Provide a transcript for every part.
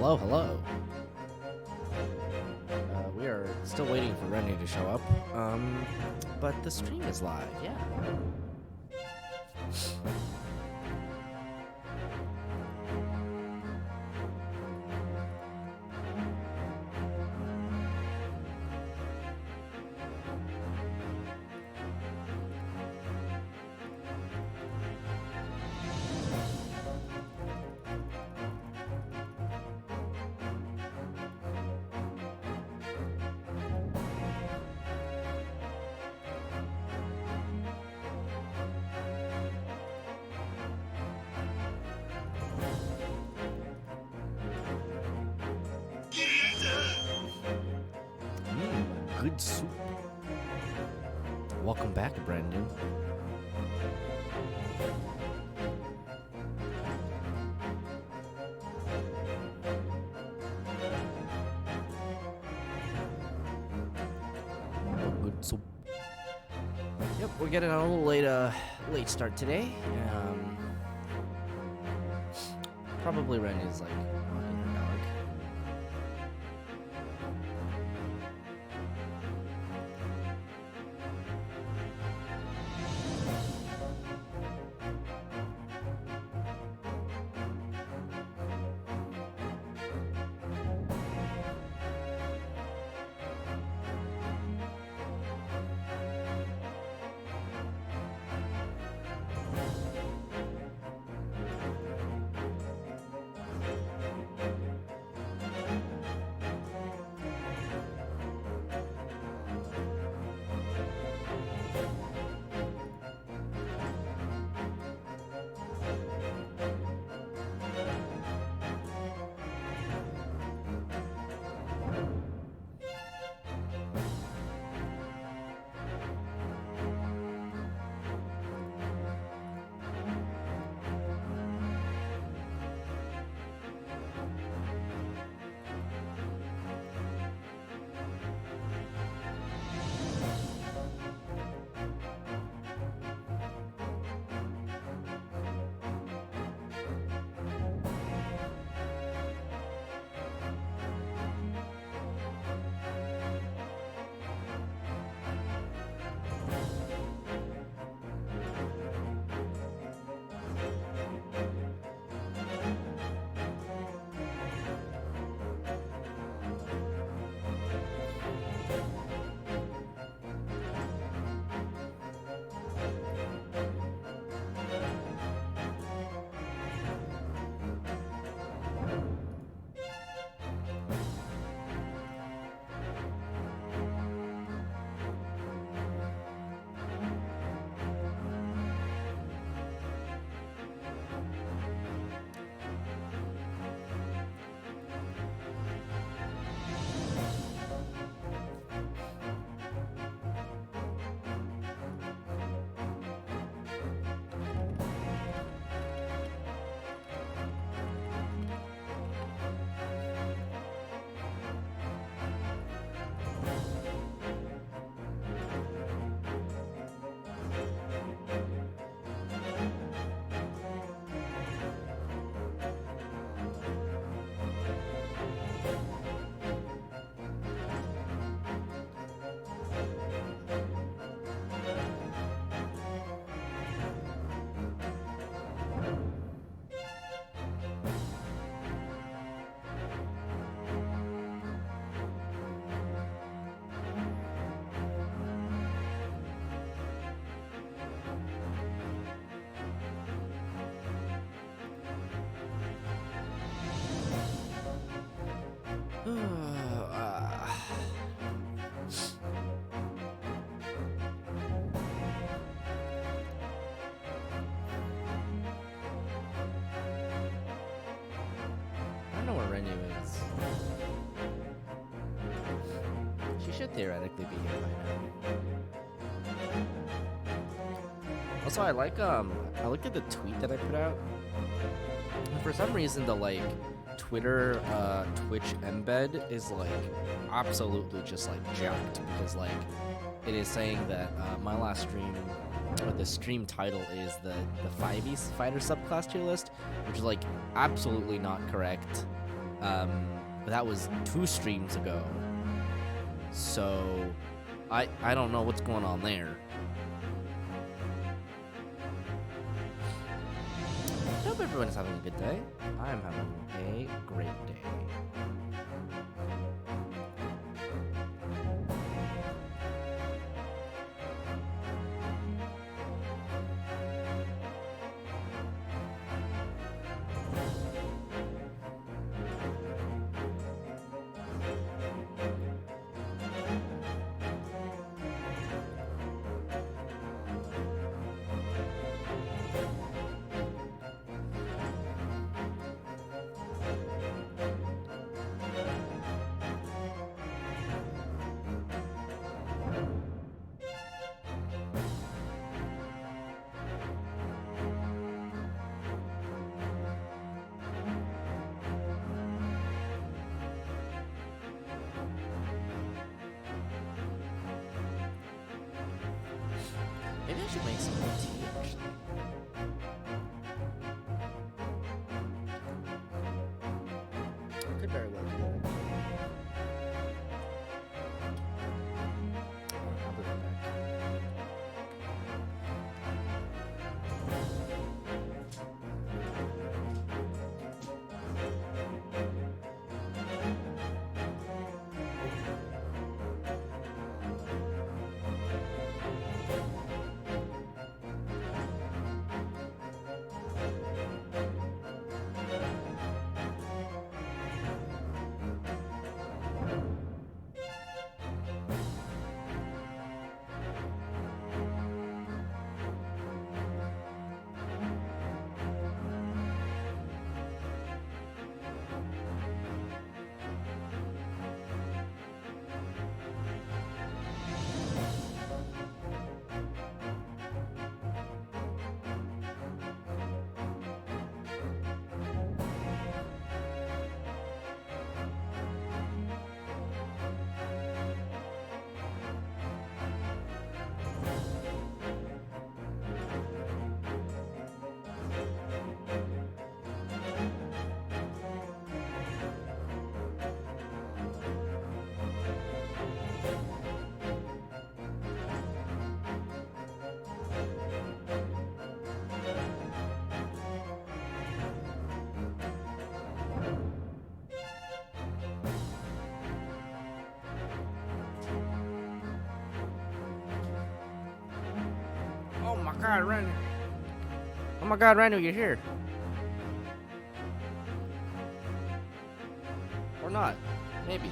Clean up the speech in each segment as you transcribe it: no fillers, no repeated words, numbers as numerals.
Hello, hello. We are still waiting for Renu to show up. But the stream is live, yeah. Good soup. Welcome back, Brendan. Good soup. Yep, we're getting a little late start today. Probably Ren is like walking her dog. I don't know where Renu is. She should theoretically be here by now. Also, I looked at the tweet that I put out. And for some reason, the Twitter Twitch embed is absolutely just jacked because it is saying that my last stream, or the stream title is the 5e fighter subclass tier list, which is absolutely not correct. But that was 2 streams ago. So I don't know what's going on there. I hope everyone's having a good day. I'm having a great day. Maybe I should make some more tea, actually. Could very well do that. Alright, I'll be right back. Oh my god, Renu! Oh my god, Renu, you're here! Or not. Maybe.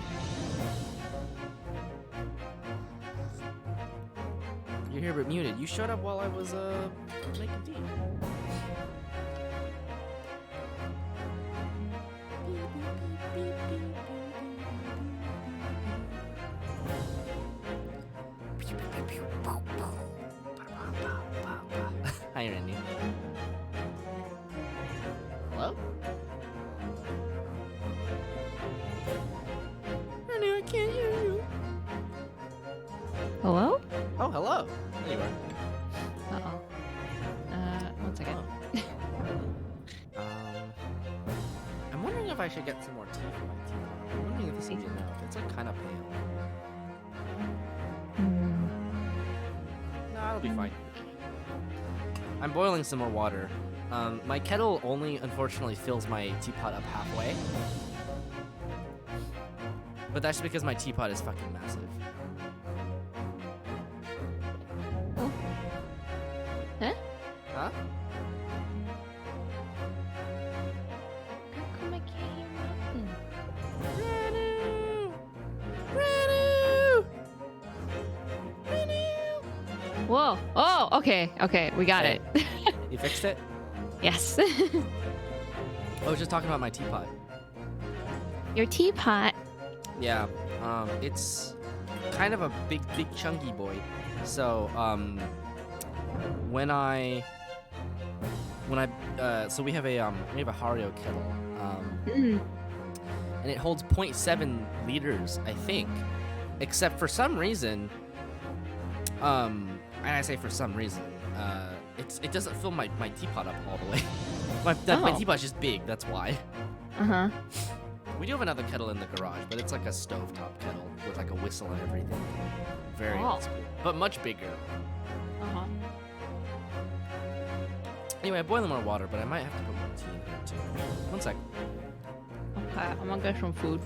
You're here but muted. You showed up while I was, making tea. Hi, Renu. Hello? Renu, I can't hear you. Hello? Oh, hello. There you are. Uh-oh. One second. I'm wondering if I should get some more tea for my tea. I'm wondering if this is enough. It's like kind of pale. No, it'll be fine. I'm boiling some more water. My kettle only, unfortunately, fills my teapot up halfway. But that's because my teapot is fucking massive. Oh. Huh? Huh? How come I can't hear nothing? Renu! Renu! Renu! Whoa. Oh, okay. Okay, we got Hey. it. You fixed it? Yes. I was just talking about my teapot. Your teapot. Yeah, it's kind of a big chunky boy. So, so we have a Hario kettle, and it holds 0.7 liters, I think. Except for some reason, and I say for some reason, it doesn't fill my teapot up all the way. My teapot's just big. That's why. Uh-huh. We do have another kettle in the garage, but it's like a stovetop kettle with like a whistle and everything. Very Oh. old school, but much bigger. Uh-huh. Anyway, I'm boiling more water, but I might have to put more tea in here too. One sec. Okay, I'm gonna get some food.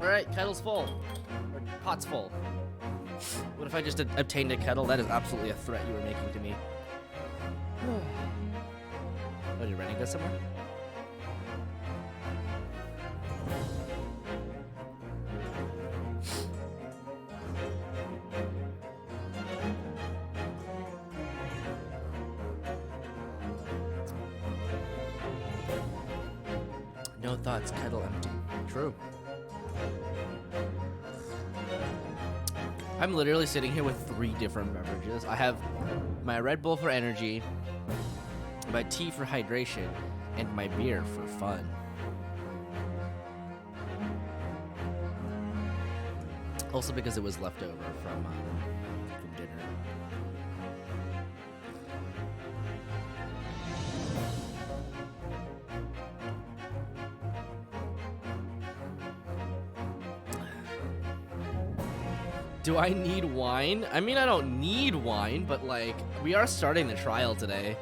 Alright, kettle's full. Or pot's full. What if I just obtained a kettle? That is absolutely a threat you were making to me. Oh, did Renu go somewhere? No thoughts, kettle empty. True. I'm literally sitting here with 3 different beverages. I have my Red Bull for energy, my tea for hydration, and my beer for fun. Also because it was left over from dinner. Do I need wine? I mean, I don't need wine, but like, we are starting the trial today.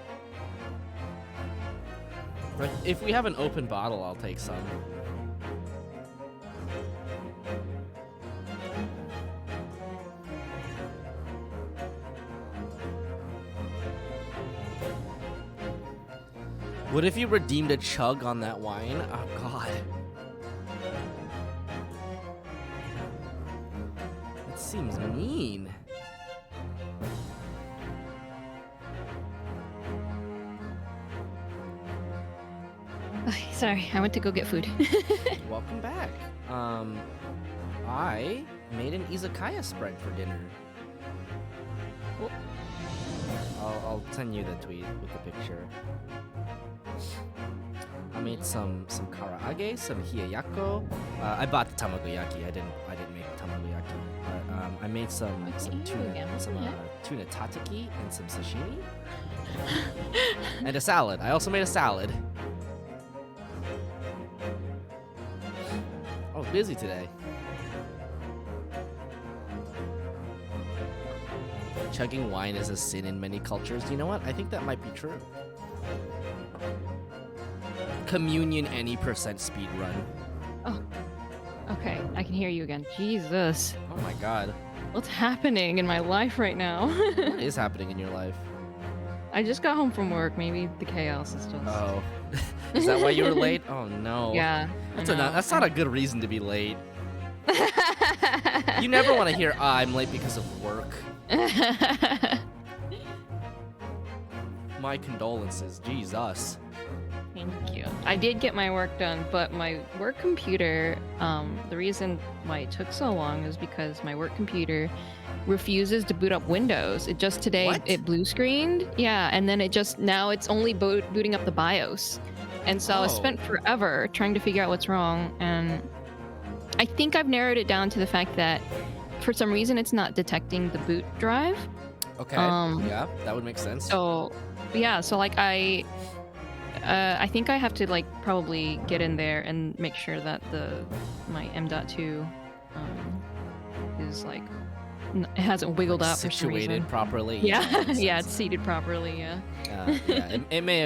Like, if we have an open bottle, I'll take some. What if you redeemed a chug on that wine? Oh, God. That seems mean. Okay, sorry, I went to go get food. Welcome back. I made an izakaya spread for dinner. Oh. I'll send you the tweet with the picture. I made some karaage, some hiyayako. I bought the tamagoyaki. I didn't make tamagoyaki. But I made some Look at you tuna, again, what some the heck? tuna tataki and some sashimi, and a salad. I also made a salad. I was busy today. Chugging wine is a sin in many cultures. You know what? I think that might be true. Communion any % speed run. Oh. Okay, I can hear you again. Jesus. Oh my god. What's happening in my life right now? What is happening in your life? I just got home from work. Maybe the chaos is just... Oh. Is that why you were late? Oh no. Yeah. That's not a good reason to be late. You never want to hear, I'm late because of work. My condolences. Jesus. Thank you. I did get my work done, but my work computer, the reason why it took so long is because my work computer refuses to boot up Windows. It just today, What? it blue screened. Yeah, and then now it's only booting up the BIOS. And so I Oh. spent forever trying to figure out what's wrong. And I think I've narrowed it down to the fact that for some reason it's not detecting the boot drive. Okay. Um, Yeah, that would make sense. So, yeah, so like I think I have to like probably get in there and make sure that my M.2 is like it hasn't wiggled out for some reason. Situated properly. Yeah, that makes yeah, sense. it's seated properly. Yeah. Yeah, it may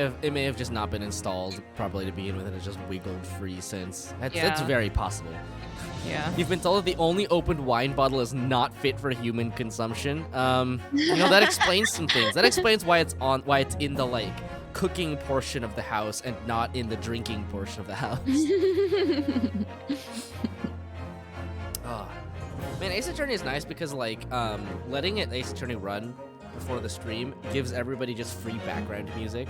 have just not been installed properly to begin with, and it's just wiggled free since. That's Yeah. very possible. Yeah. You've been told that the only opened wine bottle is not fit for human consumption. That explains some things. That explains why it's in the like cooking portion of the house and not in the drinking portion of the house. Oh. Man, Ace Attorney is nice because like letting it Ace Attorney run before the stream gives everybody just free background music.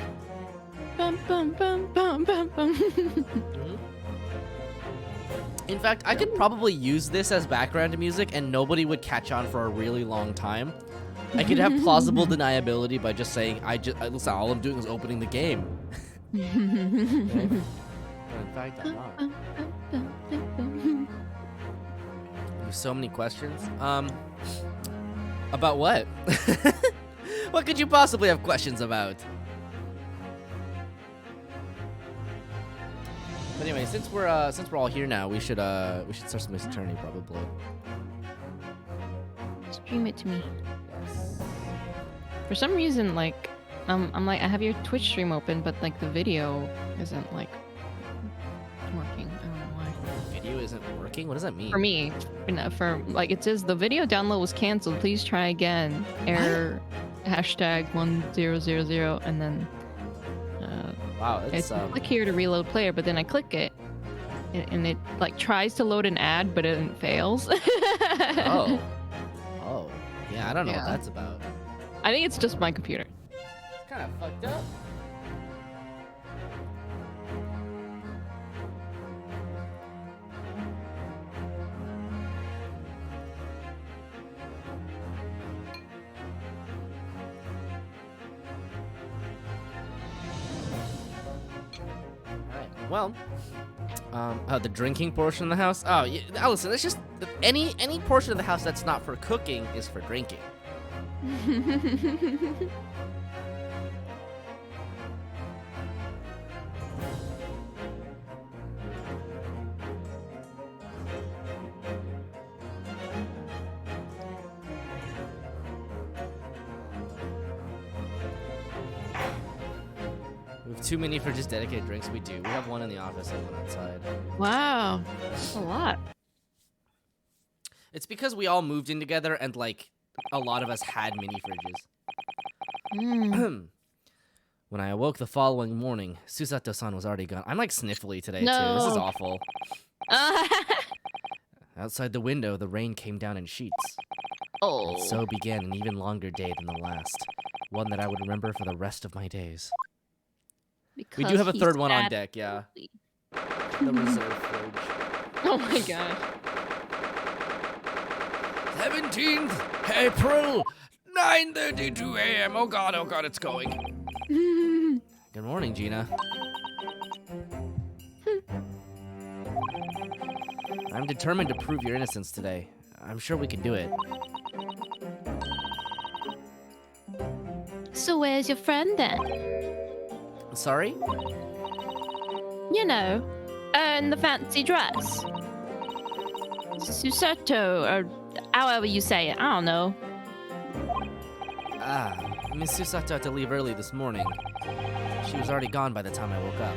Bum, bum, bum, bum, bum, bum. In fact, I could probably use this as background music and nobody would catch on for a really long time. I could have plausible deniability by just saying, listen, all I'm doing is opening the game. Okay? But in fact, I'm not. You have so many questions. About what? What could you possibly have questions about? But anyway, since we're all here now, we should start some Ace Attorney probably. Stream it to me. For some reason, like, I'm like, I have your Twitch stream open, but like the video isn't like working. I don't know why. Video isn't working? What does that mean? For me, for like it says the video download was canceled. Please try again. Error #1000 and then Wow, it's that's click here to reload player, but then I click it and it like tries to load an ad, but it fails. oh. Yeah, I don't know what Yeah. that's about. I think it's just my computer. It's kind of fucked up. Alright, well, the drinking portion of the house. Oh, yeah, Allison, it's just any portion of the house that's not for cooking is for drinking. We have too many for just dedicated drinks. We do. We have one in the office and one outside. Wow, that's a lot. It's because we all moved in together and like a lot of us had mini fridges. When I awoke the following morning, Susato-san was already gone. I'm like sniffly today too. This is No. awful. Outside the window, the rain came down in sheets. Oh. And so began an even longer day than the last. One that I would remember for the rest of my days. We do have a third one on deck, yeah. The reserve fridge. Oh my gosh. 17th April, 9:32 a.m. Oh god, it's going. Good morning, Gina. I'm determined to prove your innocence today. I'm sure we can do it. So where's your friend then? Sorry? You know, in the fancy dress. Susato, or however you say it, I don't know. Miss Susato had to leave early this morning. She was already gone by the time I woke up.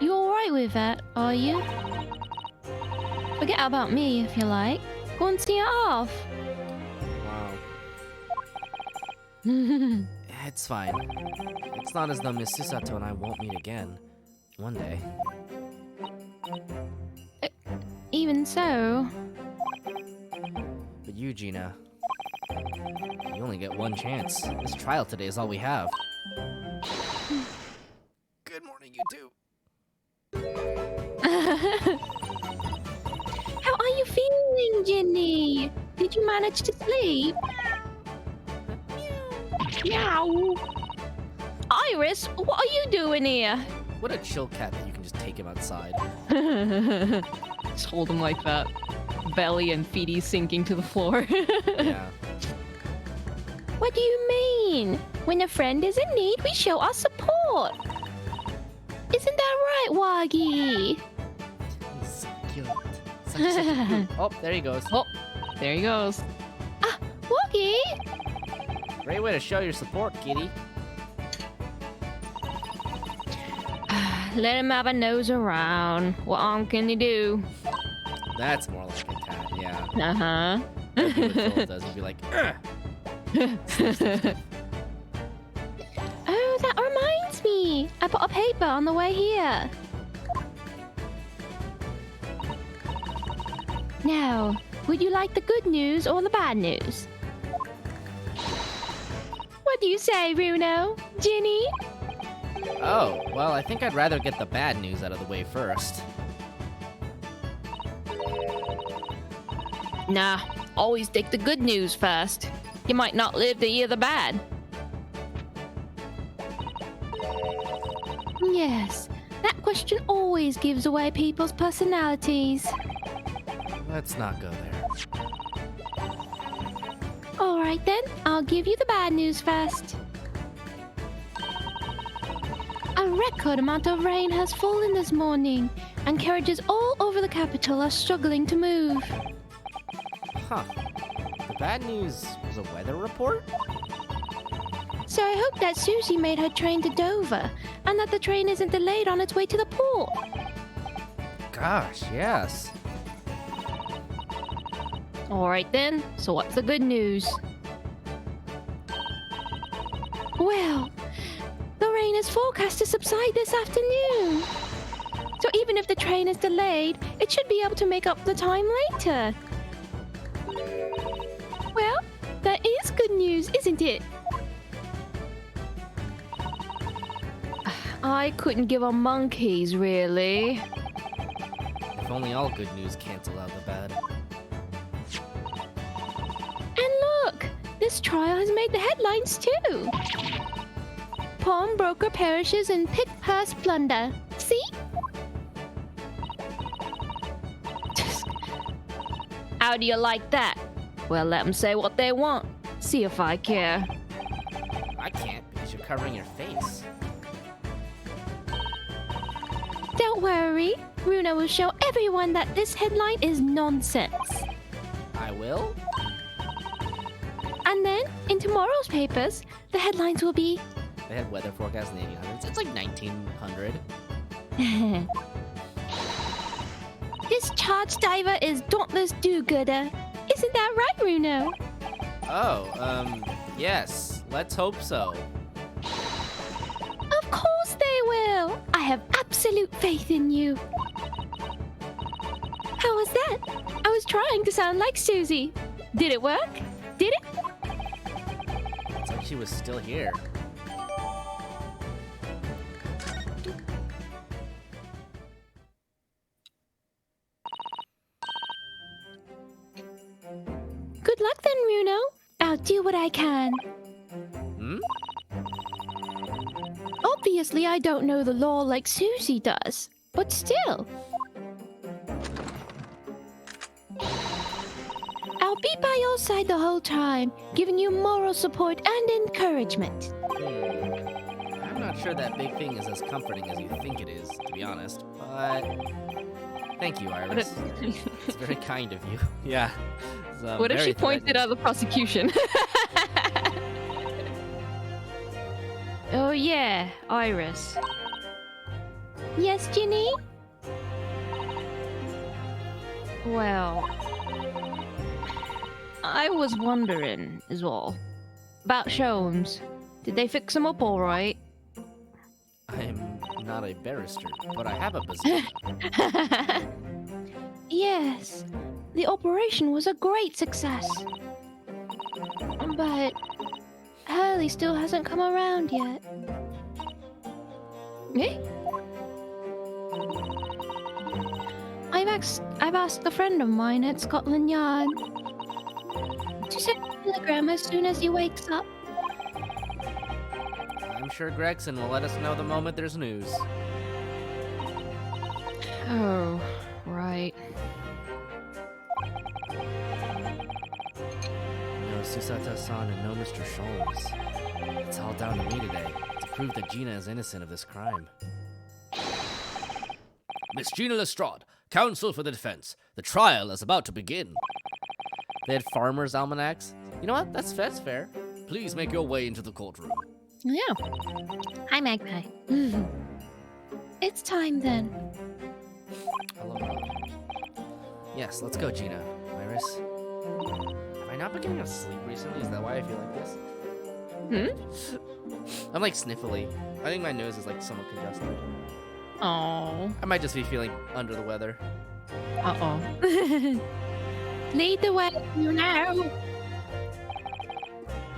You alright with that, are you? Forget about me if you like. Go and see her off. Wow. It's fine. It's not as though Miss Susato and I won't meet again. One day. Even so. But you, Gina, you only get one chance. This trial today is all we have. Good morning, you two. How are you feeling, Jenny? Did you manage to sleep? Meow. Iris, what are you doing here? What a chill cat that you can just take him outside. Just hold him like that. Belly and feety sinking to the floor. Yeah. What do you mean? When a friend is in need, we show our support. Isn't that right, Wagi? He's so cute. Such a cute. Oh, there he goes. Oh, there he goes. Ah, Wagi! Great way to show your support, kitty. Let him have a nose around. What harm can he do? That's more like a cat, yeah. Uh-huh. Like what Phil does. He'd be like, ugh. Oh, that reminds me. I bought a paper on the way here. Now, would you like the good news or the bad news? What do you say, Bruno? Ginny? Oh, well, I think I'd rather get the bad news out of the way first. Nah, always take the good news first. You might not live to hear the bad. Yes, that question always gives away people's personalities. Let's not go there. Alright then, I'll give you the bad news first. A record amount of rain has fallen this morning, and carriages all over the capital are struggling to move. Huh. The bad news was a weather report? So I hope that Susie made her train to Dover, and that the train isn't delayed on its way to the port. Gosh, yes. Alright then, so what's the good news? Well, the rain is forecast to subside this afternoon. So even if the train is delayed, it should be able to make up the time later. Well, that is good news, isn't it? I couldn't give a monkey's, really. If only all good news cancel out the bad. And look, this trial has made the headlines too. Pawnbroker perishes in pick-purse plunder. See? How do you like that? Well, let them say what they want. See if I care. I can't because you're covering your face. Don't worry. Runa will show everyone that this headline is nonsense. I will? And then, in tomorrow's papers, the headlines will be... They had weather forecast in the 1800s. It's like 1900. This charge diver is dauntless do-gooder. Isn't that right, Runo? Oh, yes. Let's hope so. Of course they will. I have absolute faith in you. How was that? I was trying to sound like Susie. Did it work? Did it? It's like she was still here. Good luck then, Runo. I'll do what I can. Hmm? Obviously, I don't know the law like Susie does, but still. I'll be by your side the whole time, giving you moral support and encouragement. I'm not sure that big thing is as comforting as you think it is, to be honest. But thank you, Iris. It's very kind of you. Yeah. What if she pointed at the prosecution? Oh yeah, Iris. Yes, Ginny? Well, I was wondering as well about Sholmes. Did they fix him up all right? I'm not a barrister, but I have a bazooka. Yes, the operation was a great success. But Hurley still hasn't come around yet. Eh? I've asked a friend of mine at Scotland Yard to send a telegram as soon as he wakes up. I'm sure Gregson will let us know the moment there's news. Oh, right. No Susata-san and no Mr. Sholmes. It's all down to me today, to prove that Gina is innocent of this crime. Miss Gina Lestrade, counsel for the defense. The trial is about to begin. They had farmers' almanacs. You know what? That's fair. Please make your way into the courtroom. Yeah. Hi, Magpie. It's time then. Hello. Yes, let's go, Gina. Iris. Have I not been getting enough sleep recently? Is that why I feel like this? I'm like sniffly. I think my nose is like somewhat congested. Oh. I might just be feeling under the weather. Uh-oh. Lead the way, you know.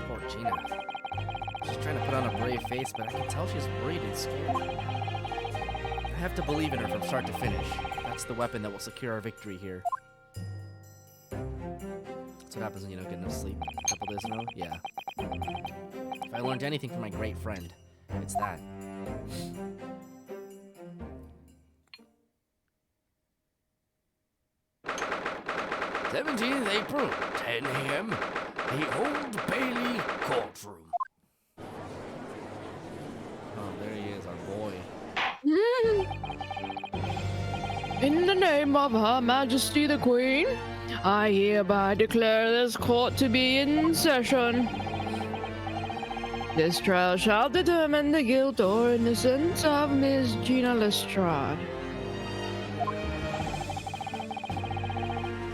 Poor Gina. She's trying to put on a brave face, but I can tell she's worried and scared. I have to believe in her from start to finish. That's the weapon that will secure our victory here. That's what happens when you don't get enough sleep a couple days in a row? Yeah. If I learned anything from my great friend, it's that. 17th April, 10 a.m., the Old Bailey courtroom. Oh, there he is, our boy. In the name of Her Majesty the Queen, I hereby declare this court to be in session. This trial shall determine the guilt or innocence of Miss Gina Lestrade.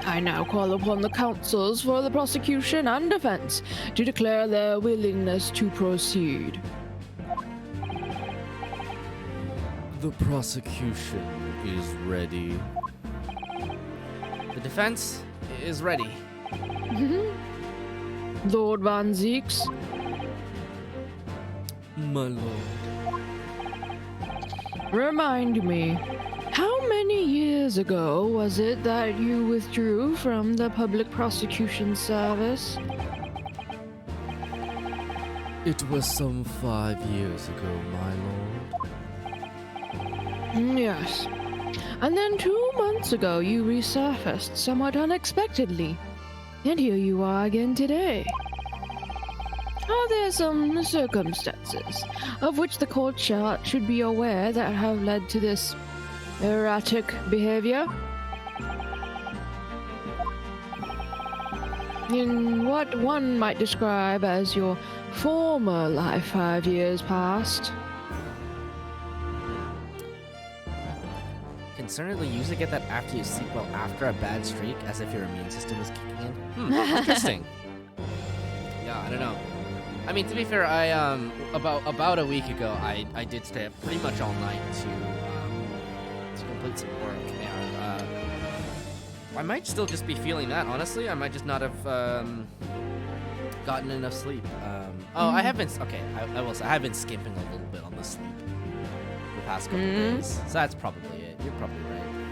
I now call upon the counsels for the prosecution and defense to declare their willingness to proceed. The prosecution is ready. The defense is ready. Lord Van Zeeks, My lord. remind me, how many years ago was it that you withdrew from the public prosecution service? It was some 5 years ago, my lord. Yes. And then 2 months ago you resurfaced somewhat unexpectedly. And here you are again today. Are there some circumstances of which the court should be aware that have led to this erratic behavior? In what one might describe as your former life 5 years past? Concernedly, you usually get that after you sleep well after a bad streak, as if your immune system is kicking in. Interesting. Yeah, I don't know. I mean, to be fair, I about a week ago, I did stay up pretty much all night to complete some work, and I might still just be feeling that. Honestly, I might just not have gotten enough sleep. I have been I will say I have been skimping a little bit on the sleep the past couple days, so that's probably it. You're probably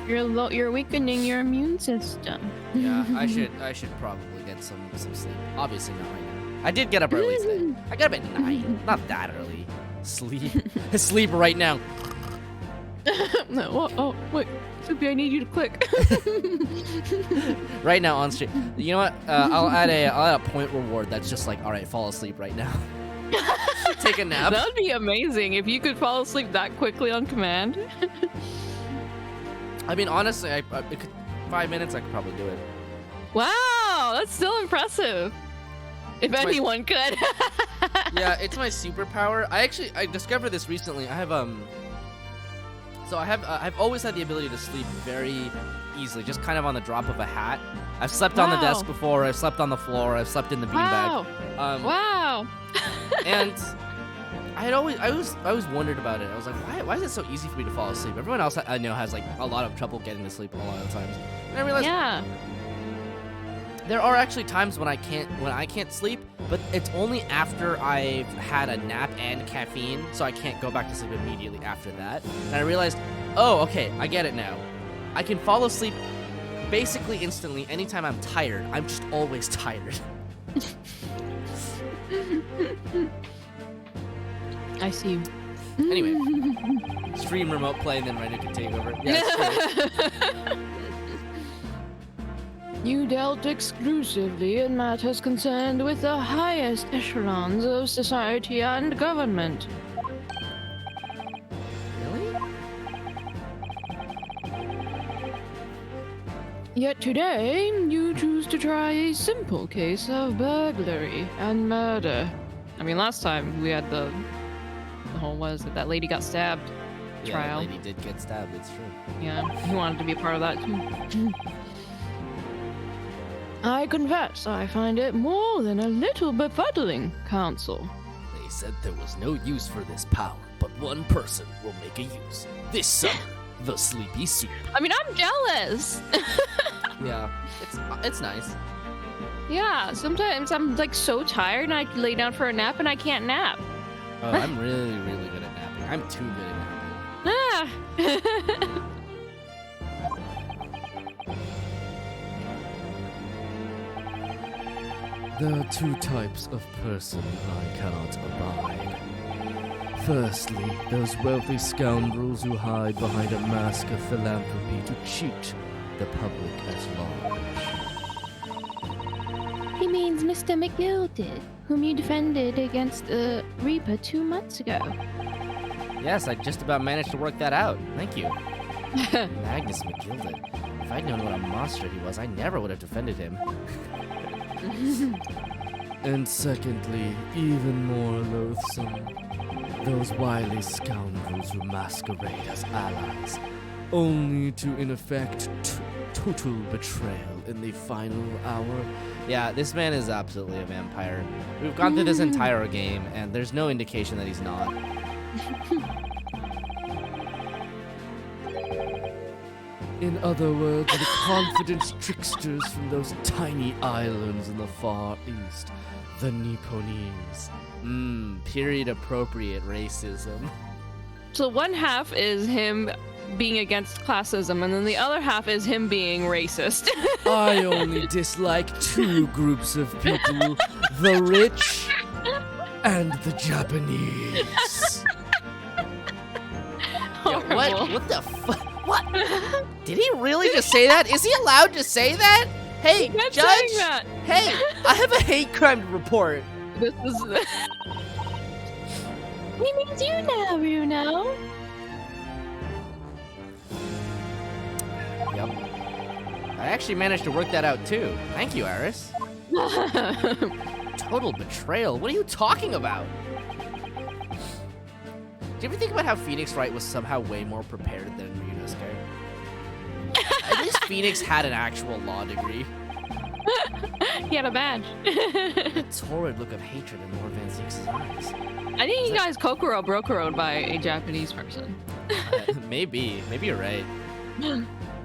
right. You're weakening your immune system. Yeah, I should probably get some sleep. Obviously not right now. I did get up early today. I got up at 9. Not that early. Sleep right now. No, oh, wait. Soupy, I need you to click. Right now on stream. You know what? I'll add a point reward that's just like, all right, fall asleep right now. Take a nap. That would be amazing if you could fall asleep that quickly on command. I mean, honestly, it could, 5 minutes, I could probably do it. Wow, that's still impressive. If It's my- anyone could. Yeah, it's my superpower. I discovered this recently. I've always had the ability to sleep very easily, just kind of on the drop of a hat. I've slept on the Wow. desk before. I've slept on the floor. I've slept in the Wow. beanbag. Wow. And I always wondered about it. I was like, why is it so easy for me to fall asleep? Everyone else I know has like a lot of trouble getting to sleep a lot of times. And I realized Yeah. there are actually times when I can't sleep, but it's only after I've had a nap and caffeine, so I can't go back to sleep immediately after that. And I realized, oh, okay, I get it now. I can fall asleep basically instantly anytime I'm tired. I'm just always tired. I see. Anyway, stream remote play and then Renu can take over. Yeah, it's true. You dealt exclusively in matters concerned with the highest echelons of society and government. Really? Yet today, you choose to try a simple case of burglary and murder. I mean, last time we had the whole that lady got stabbed Yeah, trial. the lady did get stabbed, it's true. Yeah, he wanted to be a part of that too. I confess, I find it more than a little befuddling, Counsel. They said there was no use for this power, but one person will make a use. This summer, the Sleepy Soup. I mean, I'm jealous. Yeah, it's nice. Yeah, sometimes I'm like so tired and I lay down for a nap and I can't nap. Oh, I'm really, really good at napping. I'm too good at napping. Ah. There are two types of person I cannot abide. Firstly, those wealthy scoundrels who hide behind a mask of philanthropy to cheat the public at large. He means Mr. McGill did, whom you defended against the Reaper 2 months ago. Yes, I just about managed to work that out. Thank you. Magnus McGilded. If I'd known what a monster he was, I never would have defended him. And secondly, even more loathsome, those wily scoundrels who masquerade as allies, only to, in effect, total betrayal in the final hour. Yeah, this man is absolutely a vampire. We've gone through this entire game, and there's no indication that he's not. In other words, the confident tricksters from those tiny islands in the Far East, the Nipponese. Period-appropriate racism. So one half is him being against classism, and then the other half is him being racist. I only dislike two groups of people, the rich and the Japanese. Horrible. What the fuck? What? Did he really just say that? Is he allowed to say that? Hey, He kept Judge! saying that. Hey, I have a hate crime to report. This is He means you now, Bruno. Yep. I actually managed to work that out too. Thank you, Aris. Total betrayal. What are you talking about? Do you ever think about how Phoenix Wright was somehow way more prepared than Ryunosuke? At least Phoenix had an actual law degree. he had a badge. The torrid look of hatred in Lord Van Zeke's eyes. I think he got his Kokoro brokeroed by a Japanese person. Maybe you're right.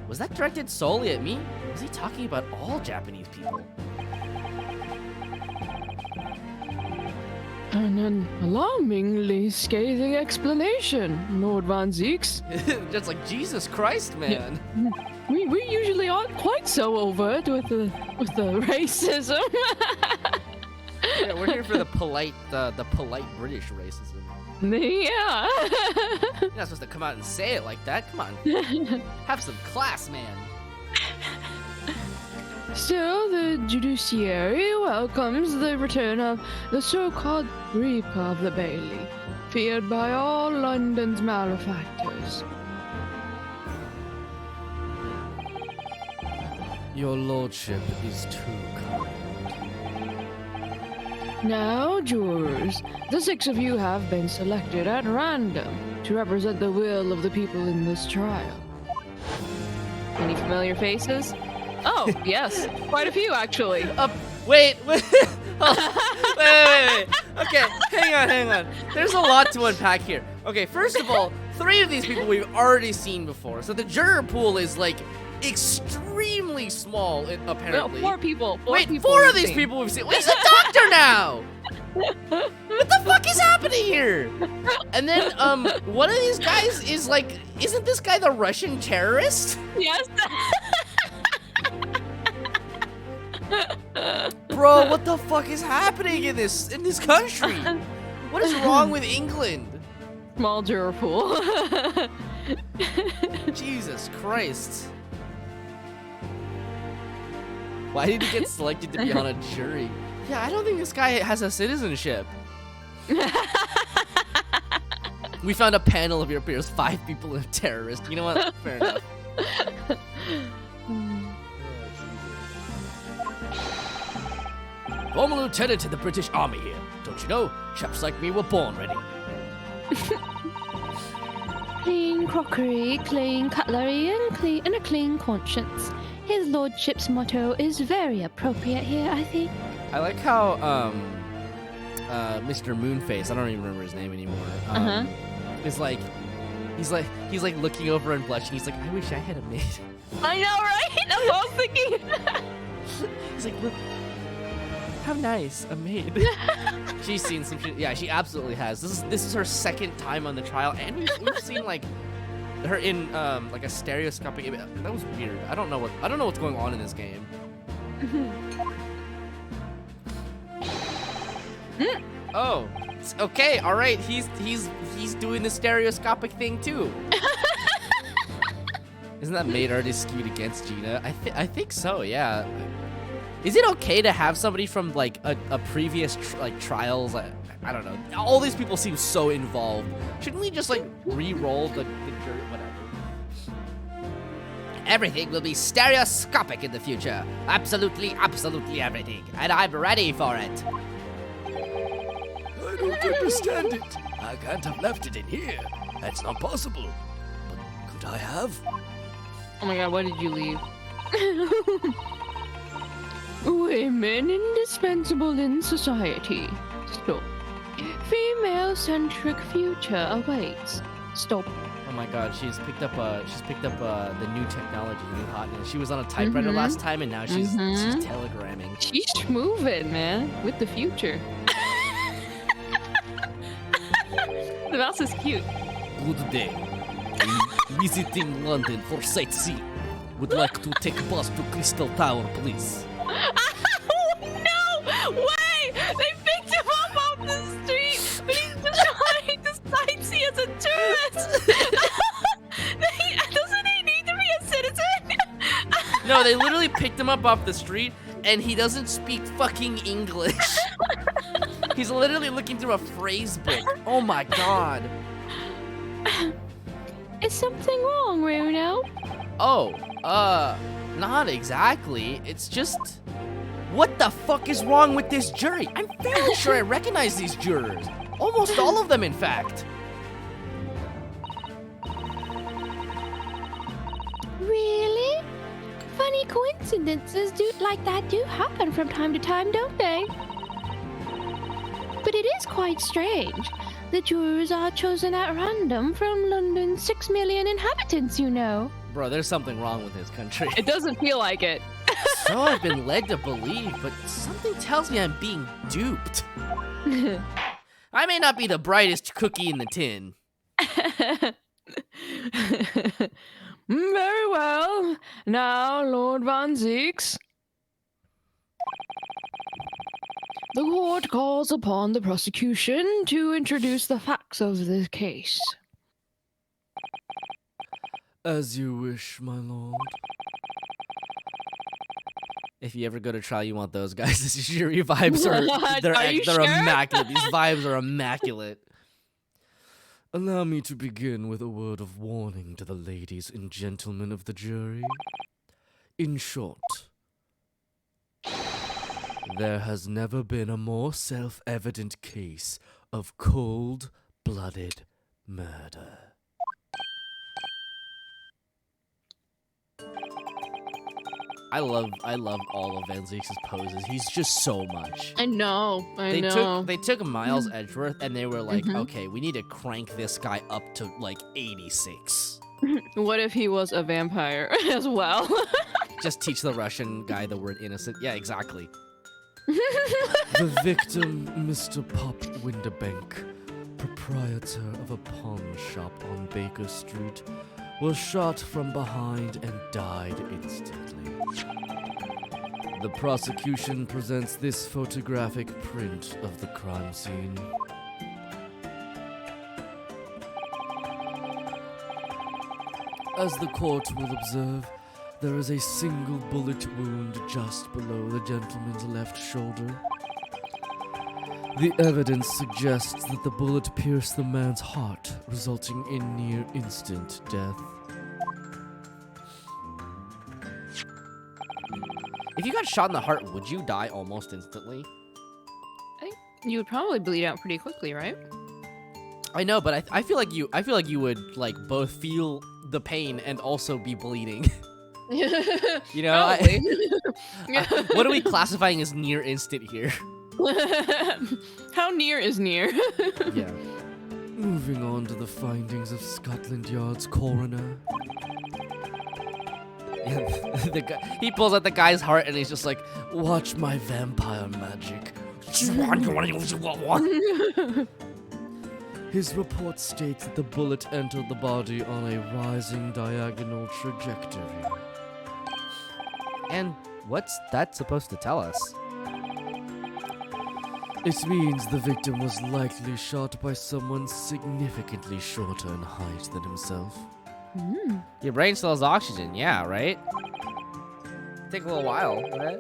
Was that directed solely at me? Or was he talking about all Japanese people? An alarmingly scathing explanation, Lord Van Zeeks. Just like, Jesus Christ, man. We usually aren't quite so overt with the racism. Yeah, we're here for the polite British racism. Yeah. You're not supposed to come out and say it like that. Come on. Have some class, man. So the judiciary welcomes the return of the so-called Reaper of the Bailey, feared by all London's malefactors. Your lordship is too kind. Now, jurors, the 6 of you have been selected at random to represent the will of the people in this trial. Any familiar faces? Oh, yes, quite a few actually. Wait. Oh, wait. Okay, hang on. There's a lot to unpack here. Okay, first of all, 3 of these people we've already seen before. So the juror pool is like extremely small, apparently. No, 4 people. Wait, 4 of these people we've seen. Wait, he's a doctor now! What the fuck is happening here? And then, one of these guys is like, isn't this guy the Russian terrorist? Yes. Bro, what the fuck is happening in this country? What is wrong with England? Small juror pool. Jesus Christ. Why did he get selected to be on a jury? Yeah, I don't think this guy has a citizenship. We found a panel of your peers, 5 people and a terrorist. You know what? Fair enough. Former lieutenant in the British Army here. Don't you know? Chaps like me were born ready. Clean crockery, clean cutlery, and a clean conscience. His lordship's motto is very appropriate here, I think. I like how Mr. Moonface, I don't even remember his name anymore. Is like he's like looking over and blushing. He's like, I wish I had a maid. I know, right? That's what I was thinking. He's like, look, how nice, a maid. She's seen some shit. Yeah, she absolutely has. This is her 2nd time on the trial, and we've seen like her in like a stereoscopic image. That was weird. I don't know what's going on in this game. Oh, okay, all right. He's doing the stereoscopic thing too. Isn't that maid already skewed against Gina? I think so. Yeah. Is it okay to have somebody from like a previous trials? I don't know. All these people seem so involved. Shouldn't we just like re-roll the jury? Whatever. Everything will be stereoscopic in the future. Absolutely everything. And I'm ready for it. I don't understand it. I can't have left it in here. That's not possible. But could I have? Oh my god, why did you leave? Women indispensable in society. Stop. Female-centric future awaits. Stop. Oh my god, she's picked up the new technology, new hotness. She was on a typewriter last time, and now she's telegramming. She's moving, man, with the future. The mouse is cute. Good day. Visiting London for sightseeing. Would like to take bus to Crystal Tower, please. No! Wait! They picked him up off the street, but he's just trying to sightsee as a tourist. Doesn't he need to be a citizen? No, they literally picked him up off the street, and he doesn't speak fucking English. He's literally looking through a phrase book. Oh my god. Is something wrong, Renu? Oh, not exactly. It's just... What the fuck is wrong with this jury? I'm fairly sure I recognize these jurors. Almost all of them, in fact. Really? Funny coincidences like that do happen from time to time, don't they? But it is quite strange. The jurors are chosen at random from London's 6 million inhabitants, you know. Bro, there's something wrong with this country. It doesn't feel like it. So I've been led to believe, but something tells me I'm being duped. I may not be the brightest cookie in the tin. Very well. Now, Lord Von Zeeks. The court calls upon the prosecution to introduce the facts of the case. As you wish, my lord. If you ever go to trial, you want those guys. This jury vibes they're Are you they're sure? immaculate. These vibes are immaculate. Allow me to begin with a word of warning to the ladies and gentlemen of the jury. In short, there has never been a more self-evident case of cold-blooded murder. I love all of Van Ziek's poses. He's just so much. I know. They took Miles Edgeworth and they were like, Mhm. okay, we need to crank this guy up to like 86. What if he was a vampire as well? Just teach the Russian guy the word innocent. Yeah, exactly. The victim, Mr. Pop Winterbank, proprietor of a pawn shop on Baker Street, was shot from behind and died instantly. The prosecution presents this photographic print of the crime scene. As the court will observe, there is a single bullet wound just below the gentleman's left shoulder. The evidence suggests that the bullet pierced the man's heart, resulting in near-instant death. If you got shot in the heart, would you die almost instantly? You would probably bleed out pretty quickly, right? I know, but I feel like you would like both feel the pain and also be bleeding. You know, what are we classifying as near instant here? How near is near? Yeah. Moving on to the findings of Scotland Yard's coroner. The guy, he pulls out the guy's heart and he's just like, Watch my vampire magic. His report states that the bullet entered the body on a rising diagonal trajectory. and what's that supposed to tell us? It means the victim was likely shot by someone significantly shorter in height than himself. Your brain still has oxygen, yeah, right? Take a little while, right?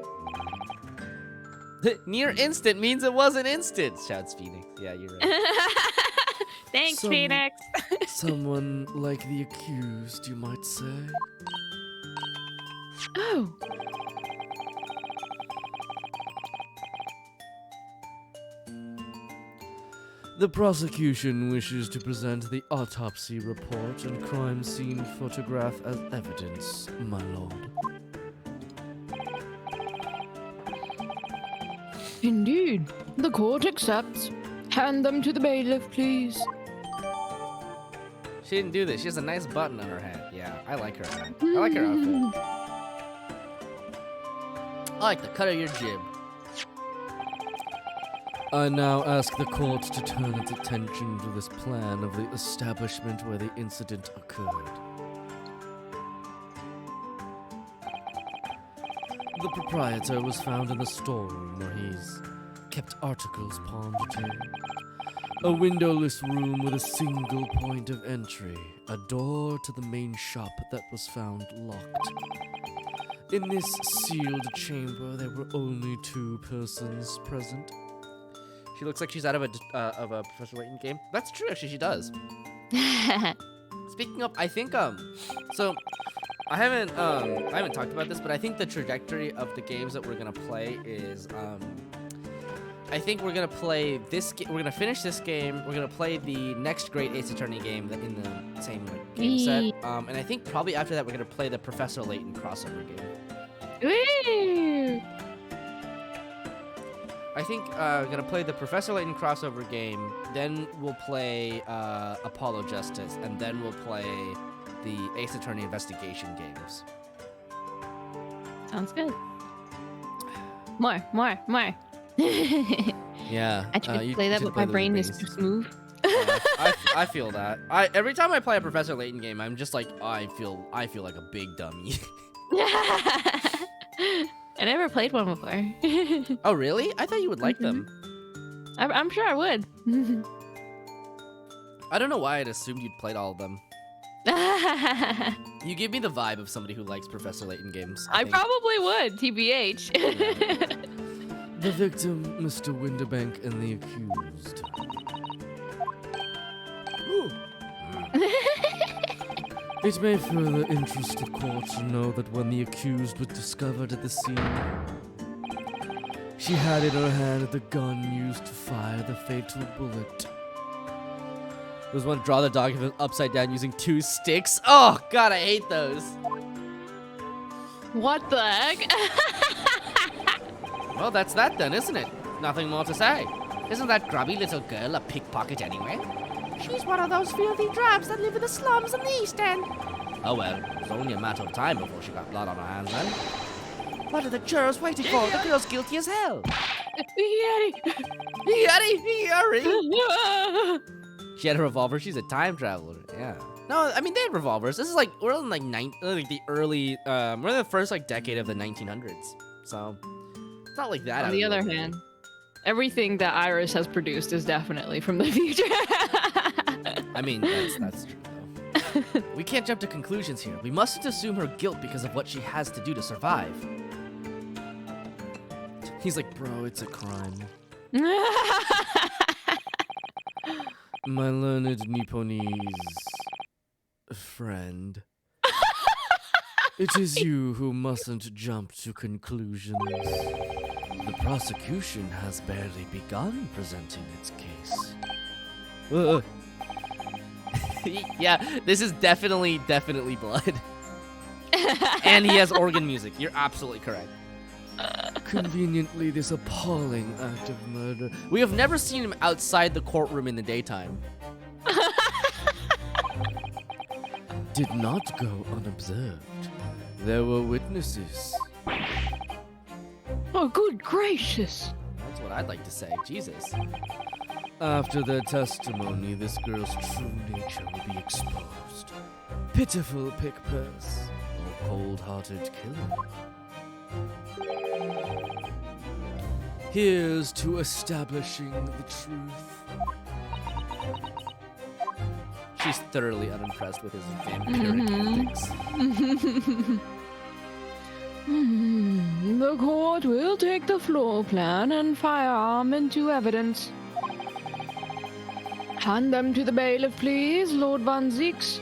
Near instant means it wasn't instant, shouts Phoenix. Yeah, you're right. Thanks, Some- Phoenix. Someone like the accused, you might say. Oh, The prosecution wishes to present the autopsy report and crime scene photograph as evidence, my lord. indeed. The court accepts. Hand them to the bailiff, please. She didn't do this. She has a nice button on her hat. Yeah, I like her hat. I like her outfit. I like the cut of your jib. I now ask the court to turn its attention to this plan of the establishment where the incident occurred. The proprietor was found in the storeroom where he's kept articles pawned to. A windowless room with a single point of entry, a door to the main shop that was found locked. In this sealed chamber, there were only 2 persons present. She looks like she's out of a Professor Layton game. That's true, actually, she does. Speaking of, I think so I haven't talked about this, but I think the trajectory of the games that we're gonna play is I think we're gonna play this. We're gonna finish this game. We're gonna play the next great Ace Attorney game in the same game set. And I think probably after that we're gonna play the Professor Layton crossover game. Woo! I think we're gonna play the Professor Layton crossover game. Then we'll play Apollo Justice, and then we'll play the Ace Attorney investigation games. Sounds good. More. Yeah. I tried to play that, but my brain is too smooth. I feel that. Every time I play a Professor Layton game, I'm just like, I feel like a big dummy. I never played one before. Oh, really? I thought you would like them. I'm sure I would. I don't know why I'd assumed you'd played all of them. You give me the vibe of somebody who likes Professor Layton games. I think. probably would, TBH. The victim, Mr. Winterbank, and the accused. It may further interest the court to know that when the accused was discovered at the scene, she had in her hand the gun used to fire the fatal bullet. There's one draw the dog upside down using 2 sticks. Oh, God, I hate those. What the heck? Well, that's that then, isn't it? Nothing more to say. Isn't that grubby little girl a pickpocket anyway? She's one of those filthy drabs that live in the slums in the East End. Oh well, it's only a matter of time before she got blood on her hands then. What are the jurors waiting for? The girl's guilty as hell. Yeti! She had a revolver. She's a time traveler. Yeah. No, I mean they had revolvers. This is like we're in like the early we're in the first like decade of the 1900s. So it's not like that. On the other hand, everything that Iris has produced is definitely from the future. I mean that's true though. We can't jump to conclusions here. We mustn't assume her guilt because of what she has to do to survive. He's like, bro, it's a crime. My learned Nipponese friend. It is you who mustn't jump to conclusions. The prosecution has barely begun presenting its case. Yeah, this is definitely blood. And he has organ music. You're absolutely correct. Conveniently, this appalling act of murder. We have never seen him outside the courtroom in the daytime. Did not go unobserved. There were witnesses. Oh, good gracious. That's what I'd like to say. Jesus. After their testimony, this girl's true nature will be exposed. Pitiful pick-purse, or cold-hearted killer. Here's to establishing the truth. She's thoroughly unimpressed with his vampiric antics. The court will take the floor plan and firearm into evidence. Hand them to the bailiff, please, Lord Van Zieks.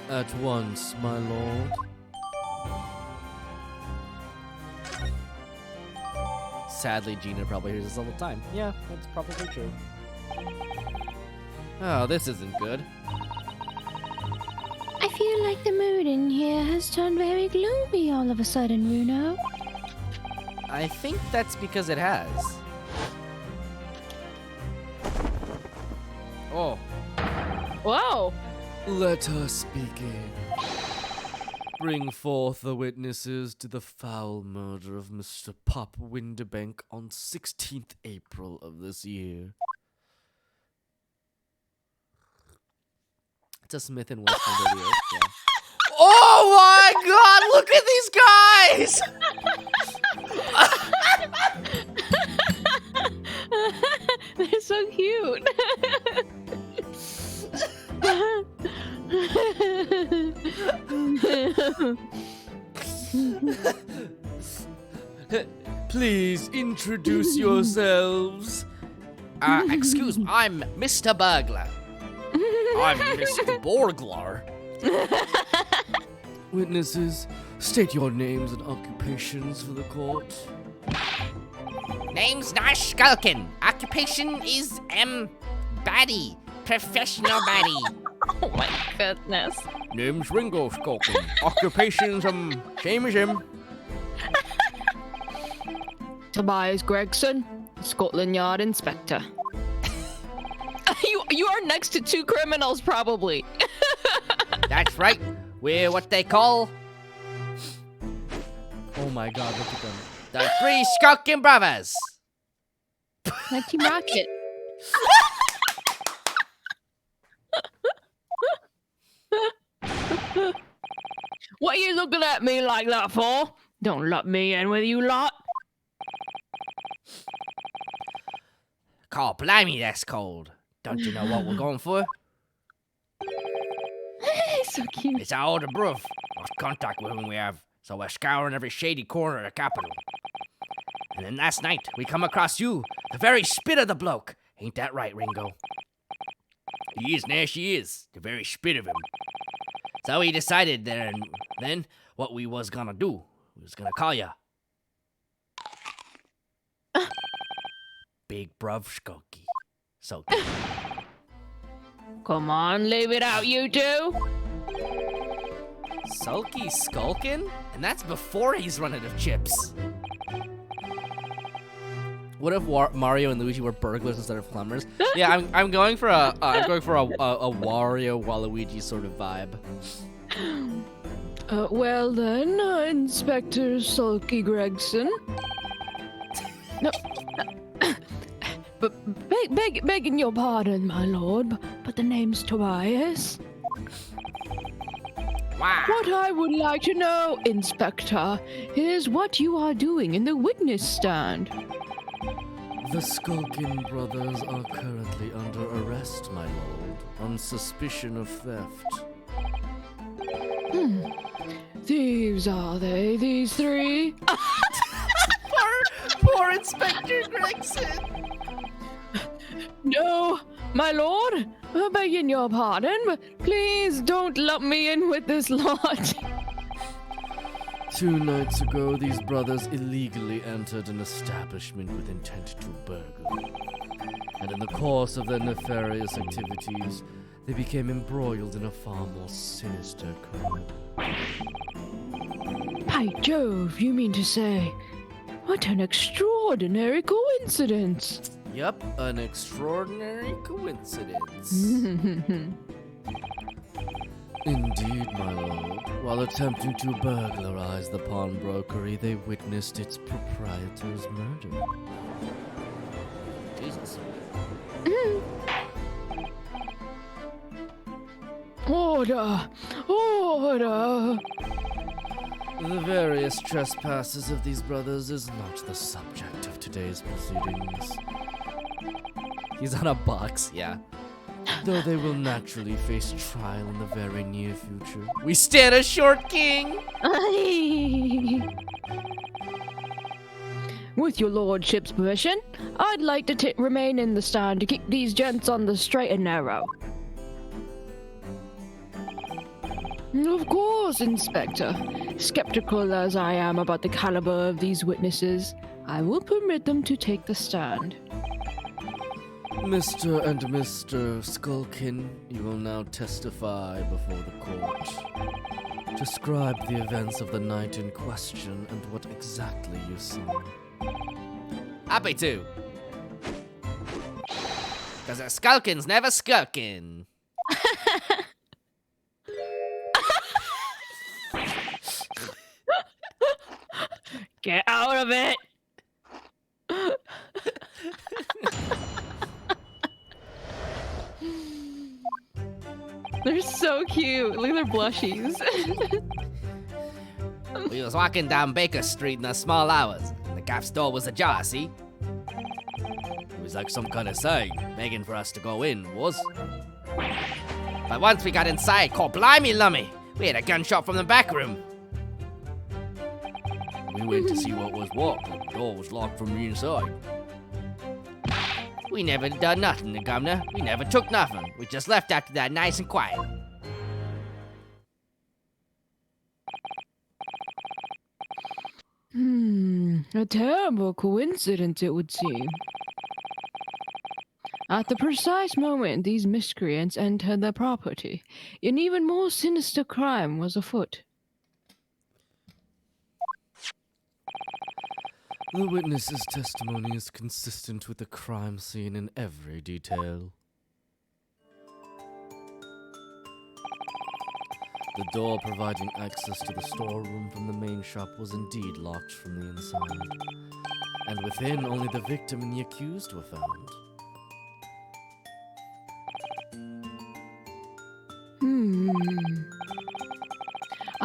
At once, my lord. Sadly, Gina probably hears this all the time. Yeah, that's probably true. Oh, this isn't good. I feel like the mood in here has turned very gloomy all of a sudden, Renu. I think that's because it has. Oh. Whoa! Let us begin. Bring forth the witnesses to the foul murder of Mr. Pop Winterbank on 16th April of this year. It's a Smith & Wesson video. Yeah. Oh my god, look at these guys! They're so cute. Please introduce yourselves. Excuse me, I'm Mr. Burglar. I'm Mr. Borglar. Witnesses, state your names and occupations for the court. Name's Nash Skulkin. Occupation is baddie. Professional baddie. Oh my goodness. Name's Ringo Skulkin. Occupations, same as him. Tobias Gregson, Scotland Yard Inspector. You are next to 2 criminals, probably. That's right. We're what they call Oh my god, look at them. the 3 Skulking Brothers. My Team Rocket. What are you looking at me like that for? Don't let me in with you lot. Call blimey, that's cold. Don't you know what we're going for? So cute. It's our older bruv. Lost contact with him we have, so we're scouring every shady corner of the capital. And then last night, we come across you, the very spit of the bloke. Ain't that right, Ringo? He is, there she is, the very spit of him. So we decided there and then what we was gonna do. We was gonna call ya. Big bruv Skulky. So Come on, leave it out, you two. Sulky Skulkin? and that's before he's run out of chips. What if Mario and Luigi were burglars instead of plumbers? Yeah, I'm going for a Wario Waluigi sort of vibe. Well then, Inspector Sulky Gregson. No, but begging your pardon, my lord, but the name's Tobias. Wow. What I would like to know, Inspector, is what you are doing in the witness stand. The Skulkin brothers are currently under arrest, my lord, on suspicion of theft. Thieves, are they, these three? Poor Inspector Gregson. No, my lord, begging your pardon, but please don't lump me in with this lot. 2 nights ago, these brothers illegally entered an establishment with intent to burgle. And in the course of their nefarious activities, they became embroiled in a far more sinister crime. By Jove, you mean to say, what an extraordinary coincidence. Yup, an extraordinary coincidence. Indeed, my lord. While attempting to burglarize the pawnbrokery, they witnessed its proprietor's murder. Jesus. Order! Order! The various trespasses of these brothers is not the subject of today's proceedings, He's on a box, yeah. though they will naturally face trial in the very near future. We stand a short king. With your lordship's permission, I'd like to remain in the stand to keep these gents on the straight and narrow. Of course, Inspector. Skeptical as I am about the caliber of these witnesses, I will permit them to take the stand. Mr. and Mr. Skulkin, you will now testify before the court. Describe the events of the night in question and what exactly you saw. Happy to. Cause a skulkin's never skulkin'. Get out of it! They're so cute. Look at their blushies. We was walking down Baker Street in the small hours, and the gaf's door was ajar, see? It was like some kind of sign, begging for us to go in, was. But once we got inside, call blimey lummy, we had a gunshot from the back room. We went to see what was what, but the door was locked from the inside. We never done nothing, the governor. We never took nothing. We just left after that nice and quiet. A terrible coincidence, it would seem. At the precise moment these miscreants entered the property, an even more sinister crime was afoot. The witness's testimony is consistent with the crime scene in every detail. The door providing access to the storeroom from the main shop was indeed locked from the inside, and within only the victim and the accused were found.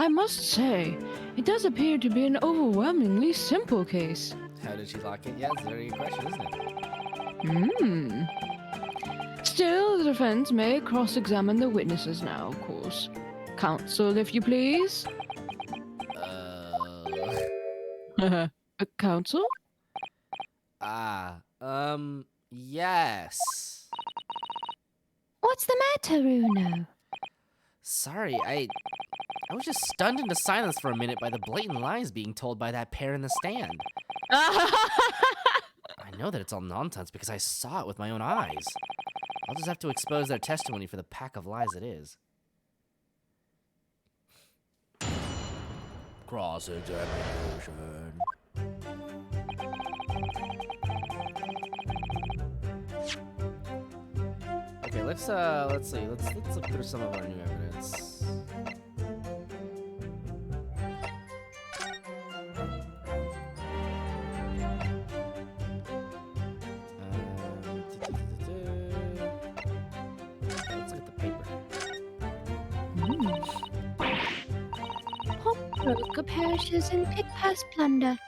I must say, it does appear to be an overwhelmingly simple case. How did she lock it? Yeah, it's a very good question, isn't it? Still, the defense may cross-examine the witnesses now, of course. Counsel, if you please. Counsel? Yes. What's the matter, Renu? Sorry, I was just stunned into silence for a minute by the blatant lies being told by that pair in the stand. I know that it's all nonsense because I saw it with my own eyes. I'll just have to expose their testimony for the pack of lies it is. Cross-examination. Okay, let's see. Let's look through some of our new evidence. Let's look at the paper. Broker perishes in pig purse plunder.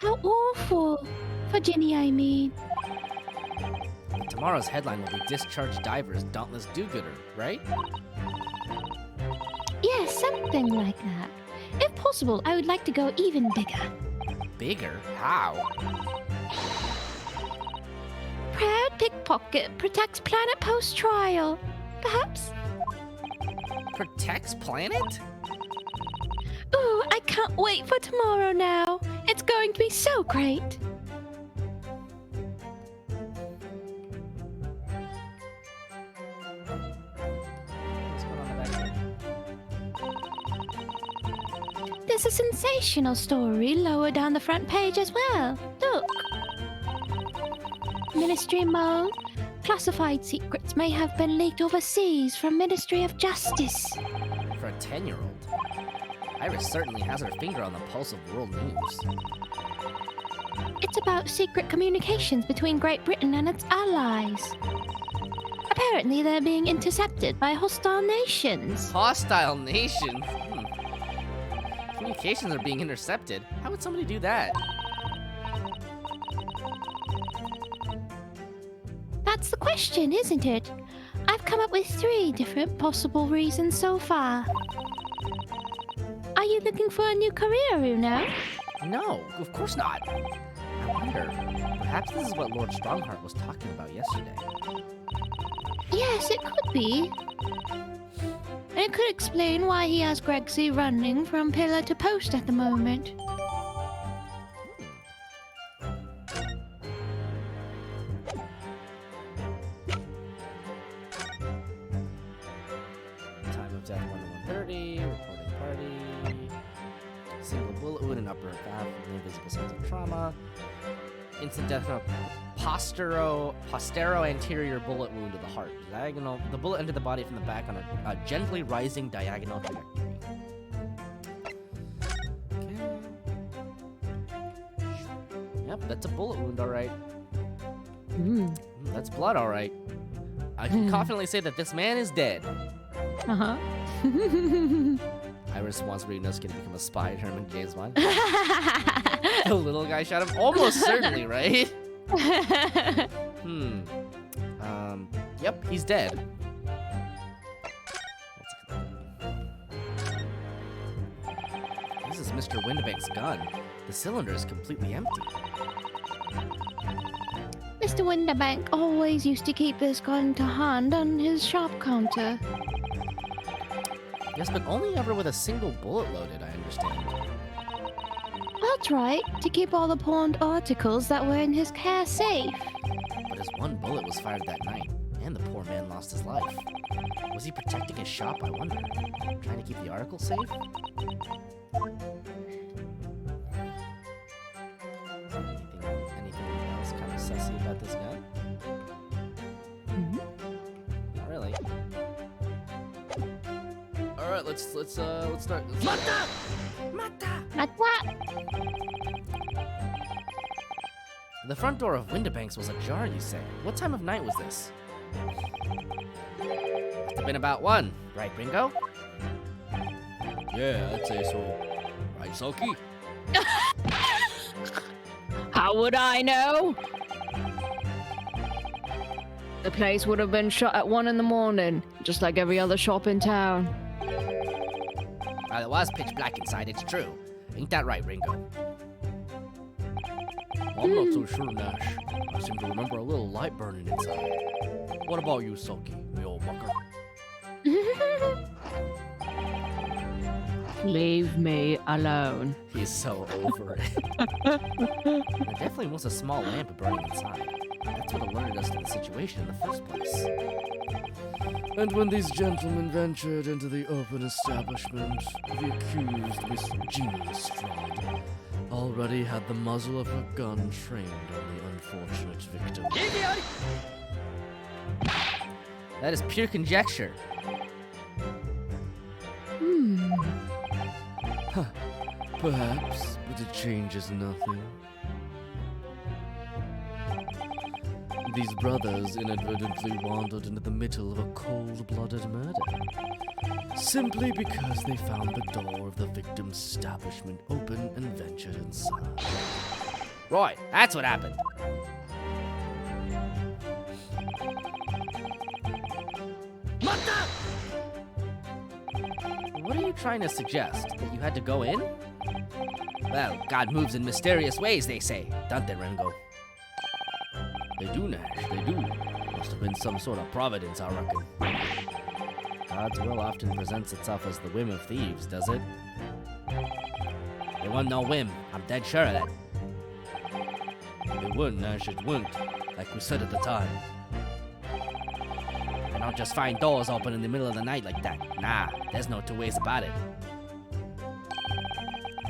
How awful! For Jenny, I mean. Tomorrow's headline will be Discharged Divers Dauntless Do-Gooder, right? Yes, something like that. If possible, I would like to go even bigger. Bigger? How? Proud pickpocket protects planet post-trial. Perhaps? Protects planet? Ooh, I can't wait for tomorrow now. It's going to be so great. What's going on in the back here? There's a sensational story lower down the front page as well. Look. Ministry mode. Classified secrets may have been leaked overseas from Ministry of Justice. For a 10-year-old. Iris certainly has her finger on the pulse of world news. It's about secret communications between Great Britain and its allies. Apparently, they're being intercepted by hostile nations. Hostile nation? Communications are being intercepted? How would somebody do that? That's the question, isn't it? I've come up with 3 different possible reasons so far. Are you looking for a new career, Renu? No, of course not. I wonder, perhaps this is what Lord Strongheart was talking about yesterday. Yes, it could be. And it could explain why he has Gregsy running from pillar to post at the moment. Time of death 1 to 1:30, reporting party. Single bullet wound in upper calf with no visible signs of trauma. Instant death from a postero anterior bullet wound to the heart. Diagonal. The bullet entered the body from the back on a gently rising diagonal trajectory. Okay. Yep, that's a bullet wound, all right. That's blood, all right. I can confidently say that this man is dead. Uh-huh. Iris wants Renu's gonna become a spy at Herman James Bond. The little guy shot him? Almost certainly, right? Yep, he's dead. This is Mr. Windibank's gun. The cylinder is completely empty. Mr. Windibank always used to keep this gun to hand on his shop counter. Yes, but only ever with a single bullet loaded, I understand. That's right, to keep all the pawned articles that were in his care safe. But his one bullet was fired that night, and the poor man lost his life. Was he protecting his shop, I wonder? Trying to keep the article safe? Is there anything else kind of sussy about this guy? Not really. All right, let's start. Mata! At what? The front door of Windibank's was ajar, you say? What time of night was this? Must have been about 1, right, Ringo? Yeah, I'd say so. Right, Sulky? How would I know? The place would have been shut at 1 in the morning, just like every other shop in town. Well, it was pitch black inside, it's true. Ain't that right, Ringo? I'm not so sure, Nash. I seem to remember a little light burning inside. What about you, Sulky, me old mucker? Leave me alone. He's so over it. There definitely was a small lamp burning inside. That's what alerted us to the situation in the first place. And when these gentlemen ventured into the open establishment, the accused Miss Gina Lestrade already had the muzzle of her gun trained on the unfortunate victim. That is pure conjecture. Perhaps, but it changes nothing. These brothers inadvertently wandered into the middle of a cold-blooded murder, simply because they found the door of the victim's establishment open and ventured inside. Right, that's what happened. What are you trying to suggest? That you had to go in? Well, God moves in mysterious ways, they say. Don't they, Ringo? They do, Nash, they do. Must have been some sort of providence, I reckon. God's will often presents itself as the whim of thieves, does it? It wasn't no whim. I'm dead sure of that. It wouldn't, Nash, it wouldn't. Like we said at the time. I don't just find doors open in the middle of the night like that. Nah, there's no two ways about it.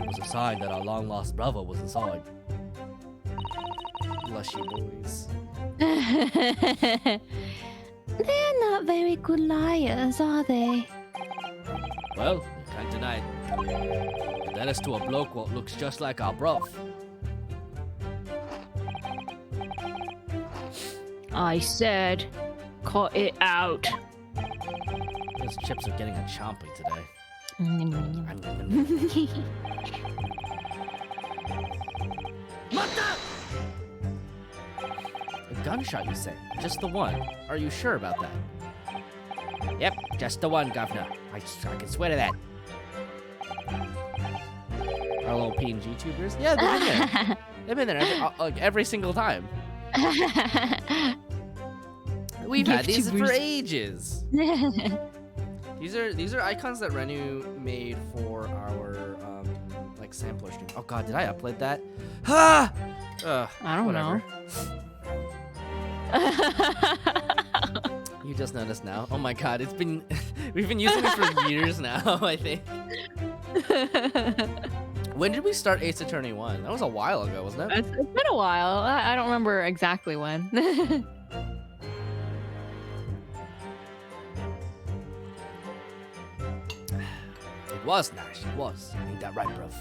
It was a sign that our long-lost brother was inside. Bless you, boys. They're not very good liars, are they? Well, you can't deny it. It led us to a bloke what looks just like our bruv. I said, cut it out. Those chips are getting a chompy today. A gunshot, you say? Just the one? Are you sure about that? Yep, just the one, Governor. I can swear to that. Our little PNG tubers? Yeah, they've been there. They've been there every single time. We've had these for ages. These are icons that Renu made for our like sampler stream. Oh god, did I upload that? Ah! I don't know. You just noticed now. Oh my god, it's been we've been using it for years now, I think. When did we start Ace Attorney 1? That was a while ago, wasn't it? It's been a while. I don't remember exactly when. It was Nash, it was. Ain't that right, bruv?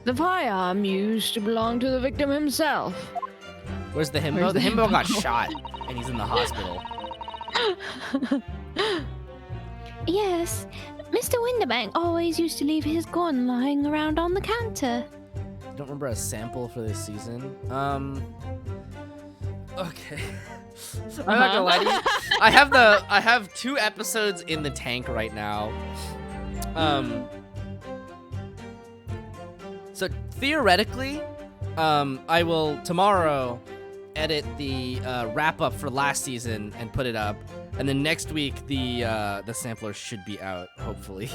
The firearm used to belong to the victim himself. Where's the himbo? Where's The the himbo got himbo? shot, and he's in the hospital. Yes, Mr. Winterbank always used to leave his gun lying around on the counter. Don't remember a sample for this season. Okay. I'm not gonna lie to you. I have 2 episodes in the tank right now. So theoretically, I will tomorrow edit the wrap up for last season and put it up, and then next week the sampler should be out, hopefully.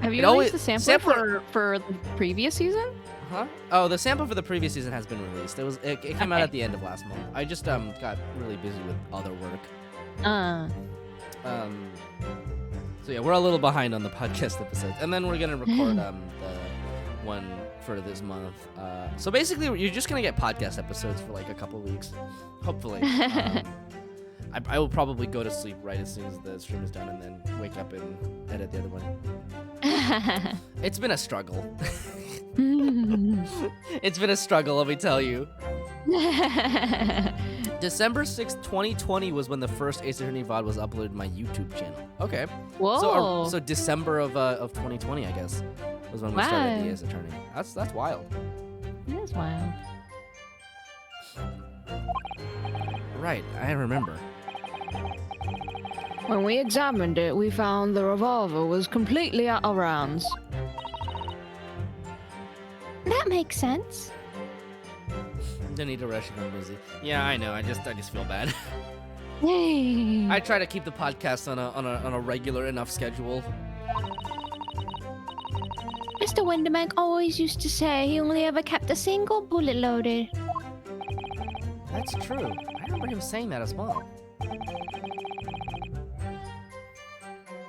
Have you It always- released the sampler for the previous season? Huh? Oh, the sample for the previous season has been released. It came out Okay. at the end of last month. I just got really busy with other work. So yeah, we're a little behind on the podcast episodes, and then we're gonna record the one for this month. So basically, you're just gonna get podcast episodes for like a couple weeks, hopefully. I will probably go to sleep right as soon as the stream is done, and then wake up and edit the other one. It's been a struggle. It's been a struggle, let me tell you. December 6th, 2020 was when the first Ace Attorney VOD was uploaded to my YouTube channel. Okay. Whoa. So December of 2020, I guess, was when we started the Wow. Ace Attorney. That's wild. That is wild. Right, I remember. When we examined it, we found the revolver was completely out of rounds. That makes sense. Didn't need to rush if I'm busy. Yeah, I know. I just feel bad. Yay. I try to keep the podcast on a regular enough schedule. Mr. Windermere always used to say he only ever kept a single bullet loaded. That's true. I remember him saying that as well.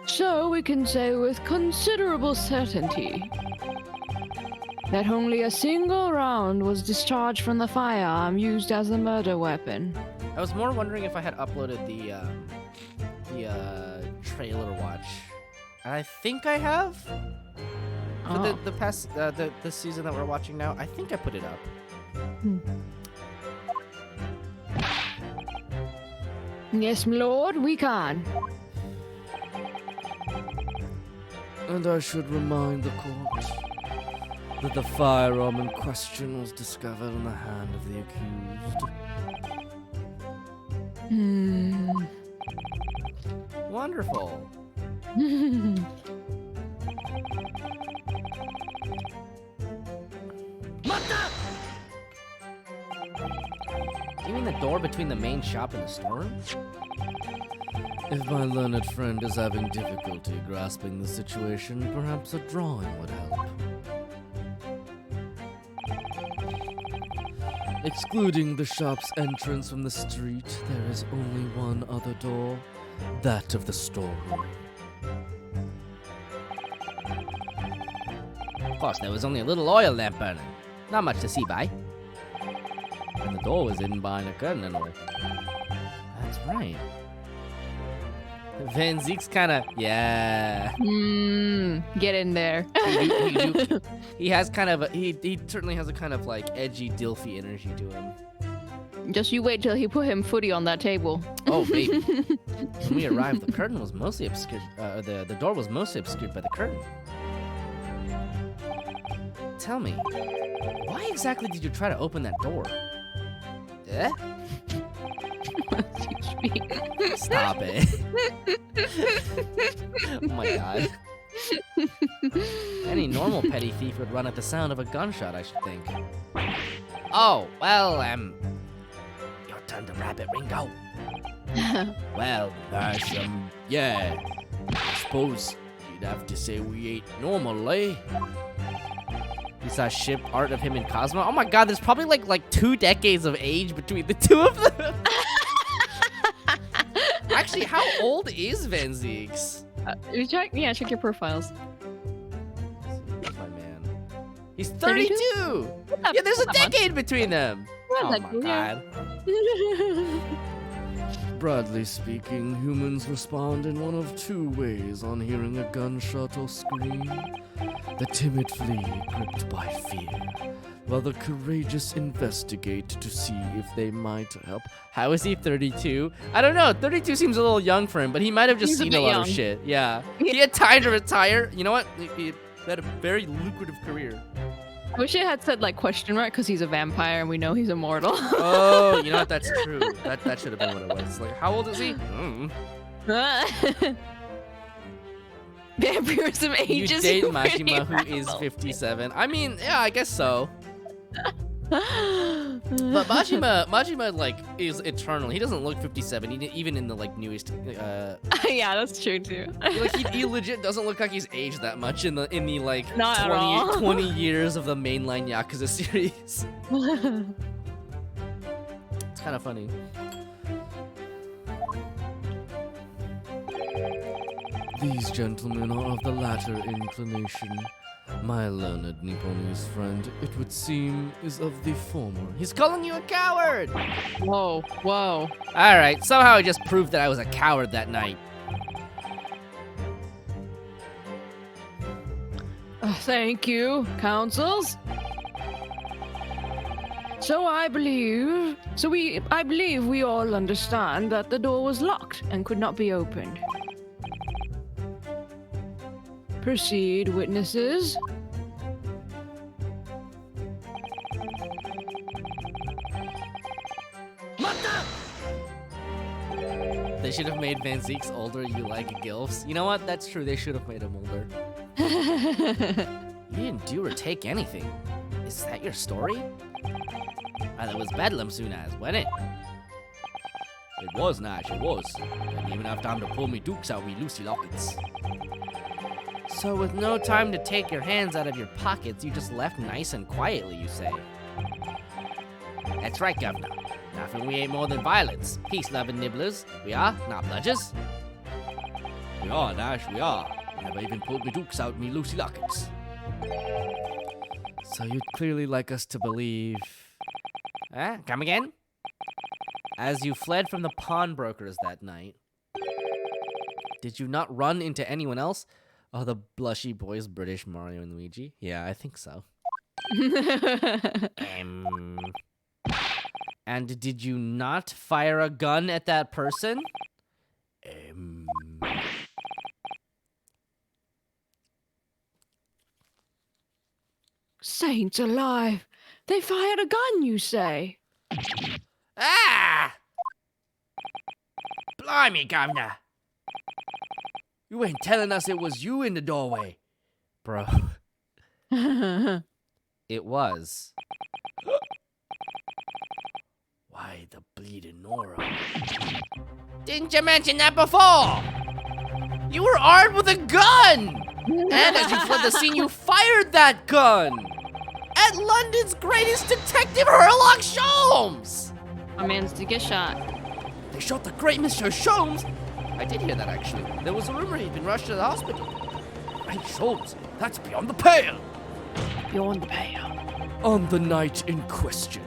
So we can say with considerable certainty that only a single round was discharged from the firearm used as the murder weapon. I was more wondering if I had uploaded the trailer watch. I think I have. For the past the season that we're watching now, I think I put it up. Yes, my lord, we can. And I should remind the court that the firearm in question was discovered in the hand of the accused. Wonderful. You mean the door between the main shop and the storeroom? If my learned friend is having difficulty grasping the situation, perhaps a drawing would help. Excluding the shop's entrance from the street, there is only one other door, that of the storeroom. Of course, there was only a little oil lamp burning. Not much to see by. And the door was hidden behind a curtain and all. That's right. Van Zeke's kind of, yeah. Get in there. He has kind of, he certainly has a kind of like edgy, Dilfy energy to him. Just you wait till he put him footy on that table. Oh, baby. When we arrived, the curtain was mostly obscured, the door was mostly obscured by the curtain. Tell me, why exactly did you try to open that door? Eh? Stop it. Oh my god. Any normal petty thief would run at the sound of a gunshot, I should think. Oh, well, your turn to rabbit, Ringo. Well, yeah. I suppose you'd have to say we ain't normal, eh? You saw ship art of him and Cosmo? Oh my god, there's probably like 2 decades of age between the two of them. Actually, how old is Van Zeeks? Check your profiles. That's my man. He's 32! Yeah, there's a decade between them! Oh my god. Broadly speaking, humans respond in one of 2 ways on hearing a gunshot or scream. The timid flee, gripped by fear, while the courageous investigate to see if they might help. How is he 32? I don't know. 32 seems a little young for him, but he might have just He's a seen bit a lot young. of shit. Yeah. He had time to retire. You know what? He had a very lucrative career. I wish it had said like question mark because he's a vampire and we know he's immortal. Oh, you know what? That's true. That should have been what it was. Like, how old is he? Vampirism You ages date you pretty Majima, who is rapidly. 57. I mean, yeah, I guess so. But Majima like is eternal. He doesn't look 57, even in the like newest. Yeah, that's true too. Like he legit doesn't look like he's aged that much in the like Not at all. 20 years of the mainline Yakuza series. It's kind of funny. These gentlemen are of the latter inclination. My learned Nipponese friend, it would seem, is of the former. He's calling you a coward. Whoa. All right, somehow I just proved that I was a coward that night. Thank you, councils. I believe we all understand that the door was locked and could not be opened. Proceed, witnesses. They should have made Van Zeek's older. You like gilfs? You know what? That's true. They should have made him older. You didn't do or take anything. Is that your story? That was Bedlam soon as, wasn't it? It was, Nash, it was. Didn't even have time to pull me dukes out me Lucy lockets. So with no time to take your hands out of your pockets, you just left nice and quietly, you say? That's right, Governor. Nothing we ain't more than violets. Peace-loving nibblers. We are, not bludgers. We are, Nash, we are. Never even pulled me dukes out me Lucy lockets. So you'd clearly like us to believe... Come again? As you fled from the pawnbrokers that night, did you not run into anyone else? Oh, the blushy boys, British Mario and Luigi? Yeah, I think so. And did you not fire a gun at that person? Saints alive! They fired a gun, you say? Ah! Blimey, Governor. You ain't telling us it was you in the doorway. Bro, it was. Why the bleeding Nora? Didn't you mention that before? You were armed with a gun! And as you fled the scene, you fired that gun! At London's greatest detective, Sherlock Sholmes! My man's to get shot. They shot the great Mr. Sholmes? I did hear that, actually. There was a rumor he'd been rushed to the hospital. Great Sholmes, that's beyond the pale! Beyond the pale. On the night in question.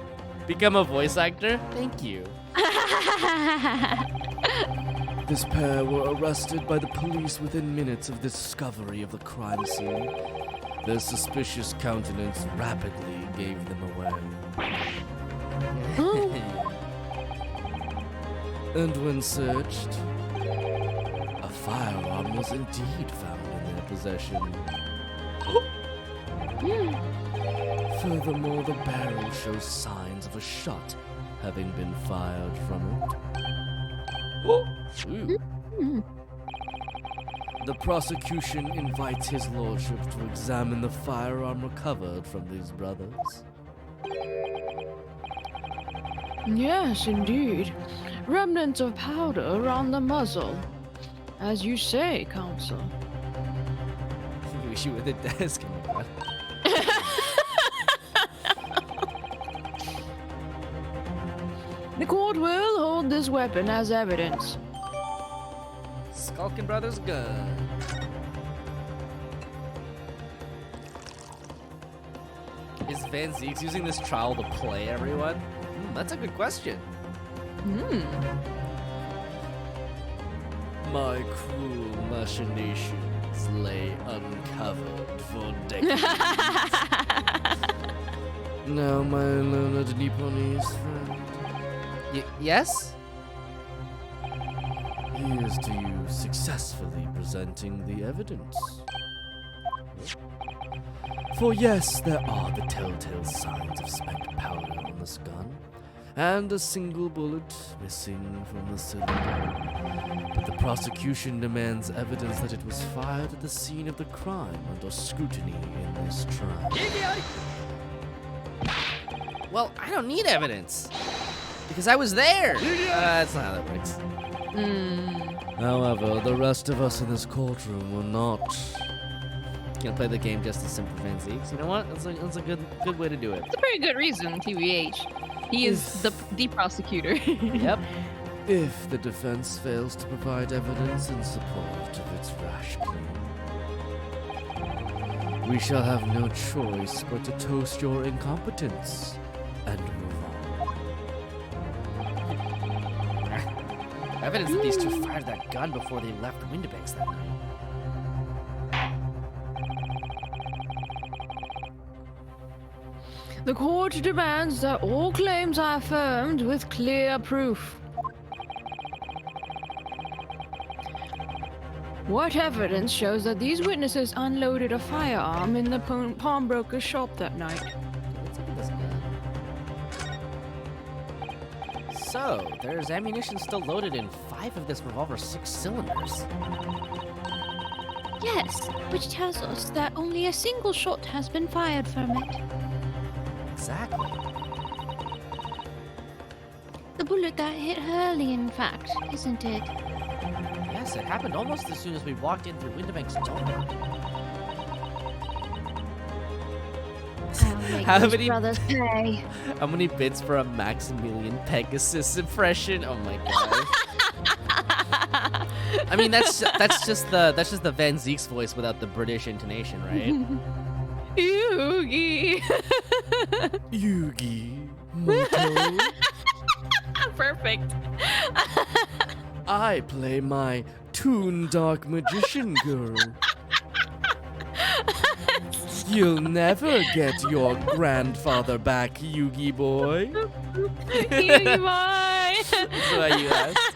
Become a voice actor? Thank you. This pair were arrested by the police within minutes of the discovery of the crime scene. Their suspicious countenance rapidly gave them away. And when searched, a firearm was indeed found in their possession. Furthermore, the barrel shows signs of a shot having been fired from it. The prosecution invites his lordship to examine the firearm recovered from these brothers. Yes, indeed. Remnants of powder around the muzzle. As you say, Counsel. You wish you were the desk. Oh my God. The court will hold this weapon as evidence. Skulkin Brothers gun. Is Van Zeeks using this trial to play everyone? That's a good question. My cruel machinations lay uncovered for decades. Now, my learned Nipponese friend, Yes? here's to you successfully presenting the evidence. For yes, there are the telltale signs of spent powder on this gun, and a single bullet missing from the cylinder. But the prosecution demands evidence that it was fired at the scene of the crime under scrutiny in this trial. Well, I don't need evidence. Because I was there. That's not how that works. However, the rest of us in this courtroom were not. Gonna play the game just as simple Van Zeeks. You know what? That's a good way to do it. It's a pretty good reason, TBH. He is the prosecutor. Yep. If the defense fails to provide evidence in support of its rash claim, we shall have no choice but to toast your incompetence and move on. Evidence that these two fired that gun before they left the Windibanks that night. The court demands that all claims are affirmed with clear proof. What evidence shows that these witnesses unloaded a firearm in the pawnbroker's shop that night? Let's look at this gun. So, there's ammunition still loaded in 5 of this revolver's 6 cylinders. Yes, which tells us that only a single shot has been fired from it. Exactly. The bullet that hit Hurley, in fact, isn't it? Yes, it happened almost as soon as we walked in through Winterbank's door. I'll make How those many- brothers pay. How many bits for a Maximilian Pegasus impression? Oh my god. I mean, that's just the Van Zeek's voice without the British intonation, right? Yugi! Yugi, Moto. Perfect. I play my Toon Dark Magician Girl. You'll never get your grandfather back, Yugi boy. Yugi boy! That's why you asked.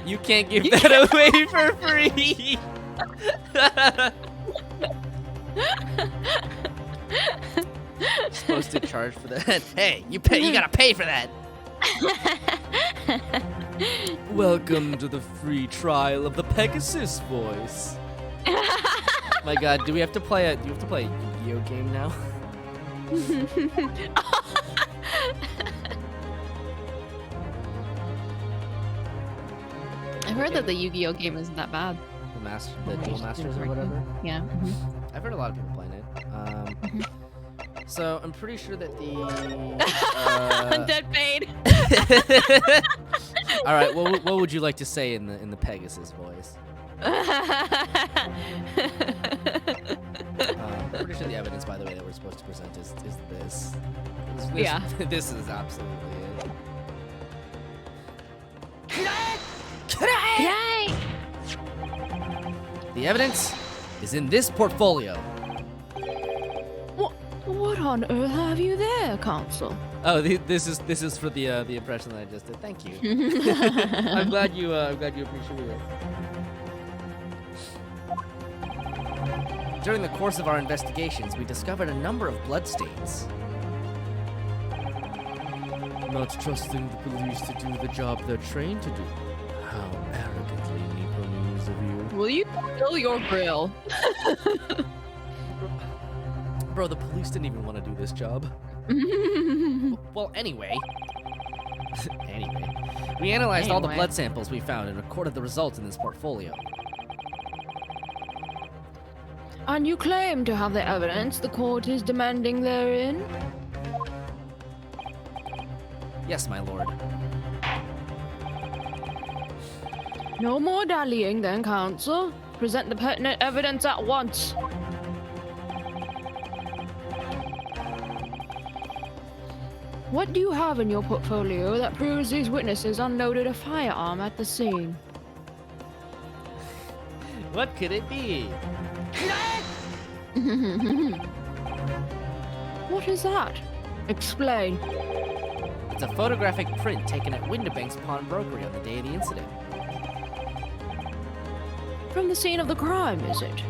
You can't give that away for free. Supposed to charge for that. Hey, you pay. You gotta pay for that. Welcome to the free trial of the Pegasus voice. My God, do we have to play a? Do you have to play a Yu-Gi-Oh game now? I've heard that the Yu-Gi-Oh game isn't that bad. The Duel Masters or whatever. Yeah. I've heard a lot of people playing it. So I'm pretty sure that the. Undead paid. All right. What would you like to say in the Pegasus voice? I'm pretty sure the evidence, by the way, that we're supposed to present is this. Yeah. This is absolutely it. Yay! The evidence is in this portfolio. What on earth have you there, Counsel? Oh, this is for the impression that I just did. Thank you. I'm glad you appreciate it. During the course of our investigations, we discovered a number of bloodstains. Not trusting the police to do the job they're trained to do. How arrogantly Nippon-ese of you. Will you fill your grill? Bro, the police didn't even want to do this job. Well, anyway. We analyzed all the Anyway. blood samples we found and recorded the results in this portfolio. And you claim to have the evidence the court is demanding therein? Yes, my lord. No more dallying then, Counsel. Present the pertinent evidence at once. What do you have in your portfolio that proves these witnesses unloaded a firearm at the scene? What could it be? What is that? Explain. It's a photographic print taken at Winterbank's pawnbrokery on the day of the incident. From the scene of the crime, is it?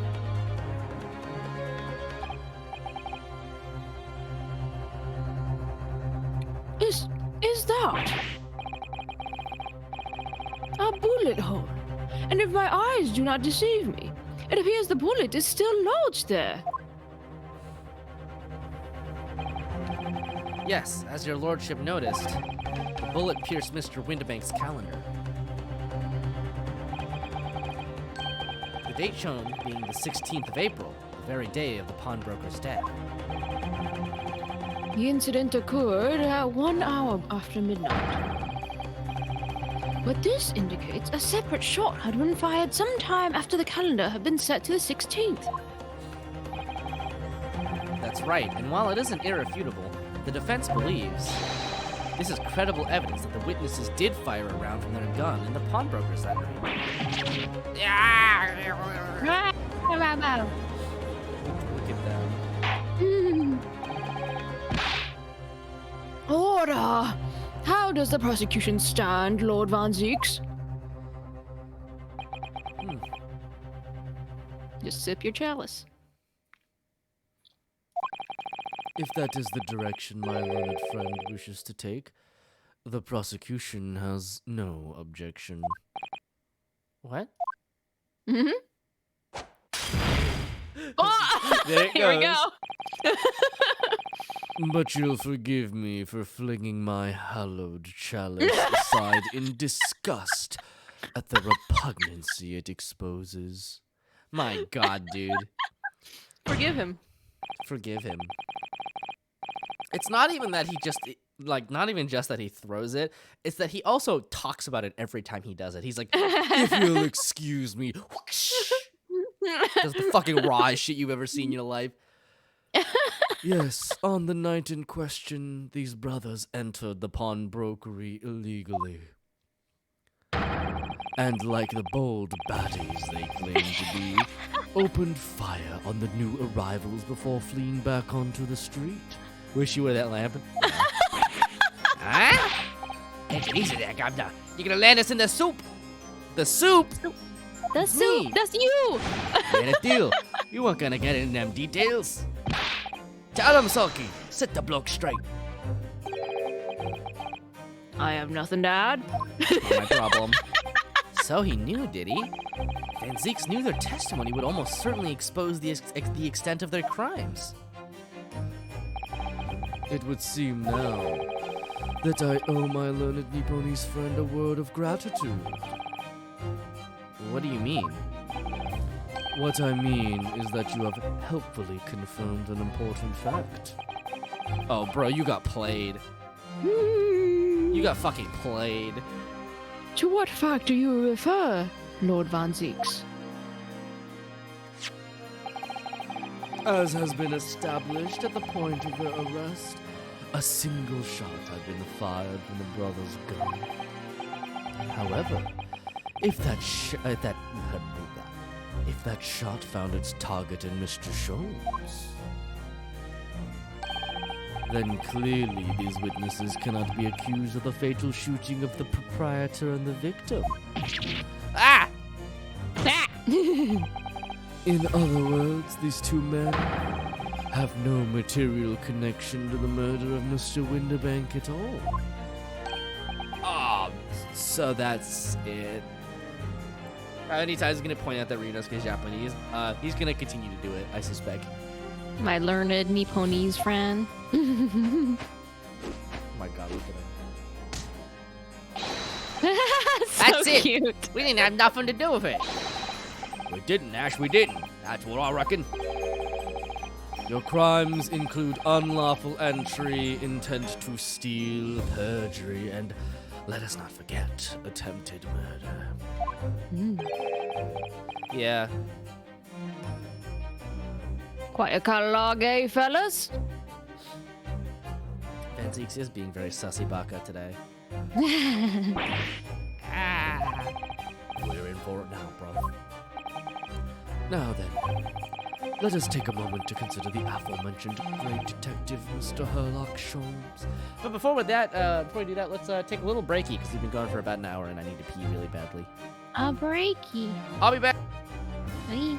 Is that a bullet hole? And if my eyes do not deceive me, it appears the bullet is still lodged there. Yes, as your lordship noticed, the bullet pierced Mr. Winterbank's calendar. The date shown being the 16th of April, the very day of the pawnbroker's death. The incident occurred at 1 hour after midnight. But this indicates a separate shot had been fired sometime after the calendar had been set to the 16th. That's right, and while it isn't irrefutable, the defense believes this is credible evidence that the witnesses did fire a round from their gun in the pawnbrokers that night. Wow. Look at that. Hmm. Order! How does the prosecution stand, Lord Van Zeeks? Just sip your chalice. If that is the direction my learned friend wishes to take, the prosecution has no objection. What? Mm-hmm. Oh, There it here we goes. go. But you'll forgive me for flinging my hallowed chalice aside in disgust at the repugnancy it exposes. My God, dude. Forgive him. Forgive him. It's not even that he just like not even just that he throws it. It's that he also talks about it every time he does it. He's like, If you'll excuse me. whoosh. That's the fucking rawest shit you've ever seen in your life. Yes, on the night in question, these brothers entered the pawnbrokery illegally. And like the bold baddies they claim to be, opened fire on the new arrivals before fleeing back onto the street. Wish you were that lamp. Huh? Take it easy there, Governor. You're gonna land us in the soup. The soup. The soup. Me. That's you. Get a deal. You weren't gonna get in them details. Tell him, Sulky. Set the bloke straight. I have nothing to add. Not my problem. So he knew, did he? Van Zeeks knew their testimony would almost certainly expose the extent of their crimes. It would seem now that I owe my learned Nipponese friend a word of gratitude. What do you mean? What I mean is that you have helpfully confirmed an important fact. Oh, bro, you got played. You got fucking played. To what fact do you refer, Lord Van Zeeks? As has been established at the point of their arrest, a single shot had been fired from the brothers' gun. However, if that shot found its target in Mr. Sholmes, then clearly these witnesses cannot be accused of the fatal shooting of the proprietor and the victim. Ah! In other words, these two men have no material connection to the murder of Mr. Winterbank at all. Oh, so that's it. Anytime he's gonna point out that Renosuke is Japanese, he's gonna continue to do it, I suspect. My learned Nipponese friend. Oh my God, look at him. That's it. Cute. We didn't have nothing to do with it. We didn't, Ash, we didn't. That's what I reckon. Your crimes include unlawful entry, intent to steal, perjury, and, let us not forget, attempted murder. Yeah. Quite a catalogue, eh, fellas? Van Zeeks is being very sussy baka today. We're in for it now, bro. Now then, let us take a moment to consider the aforementioned great detective, Mr. Herlock Sholmes. But before we do that, let's take a little breaky because we've been going for about an hour and I need to pee really badly. A breaky. I'll be back. Bye.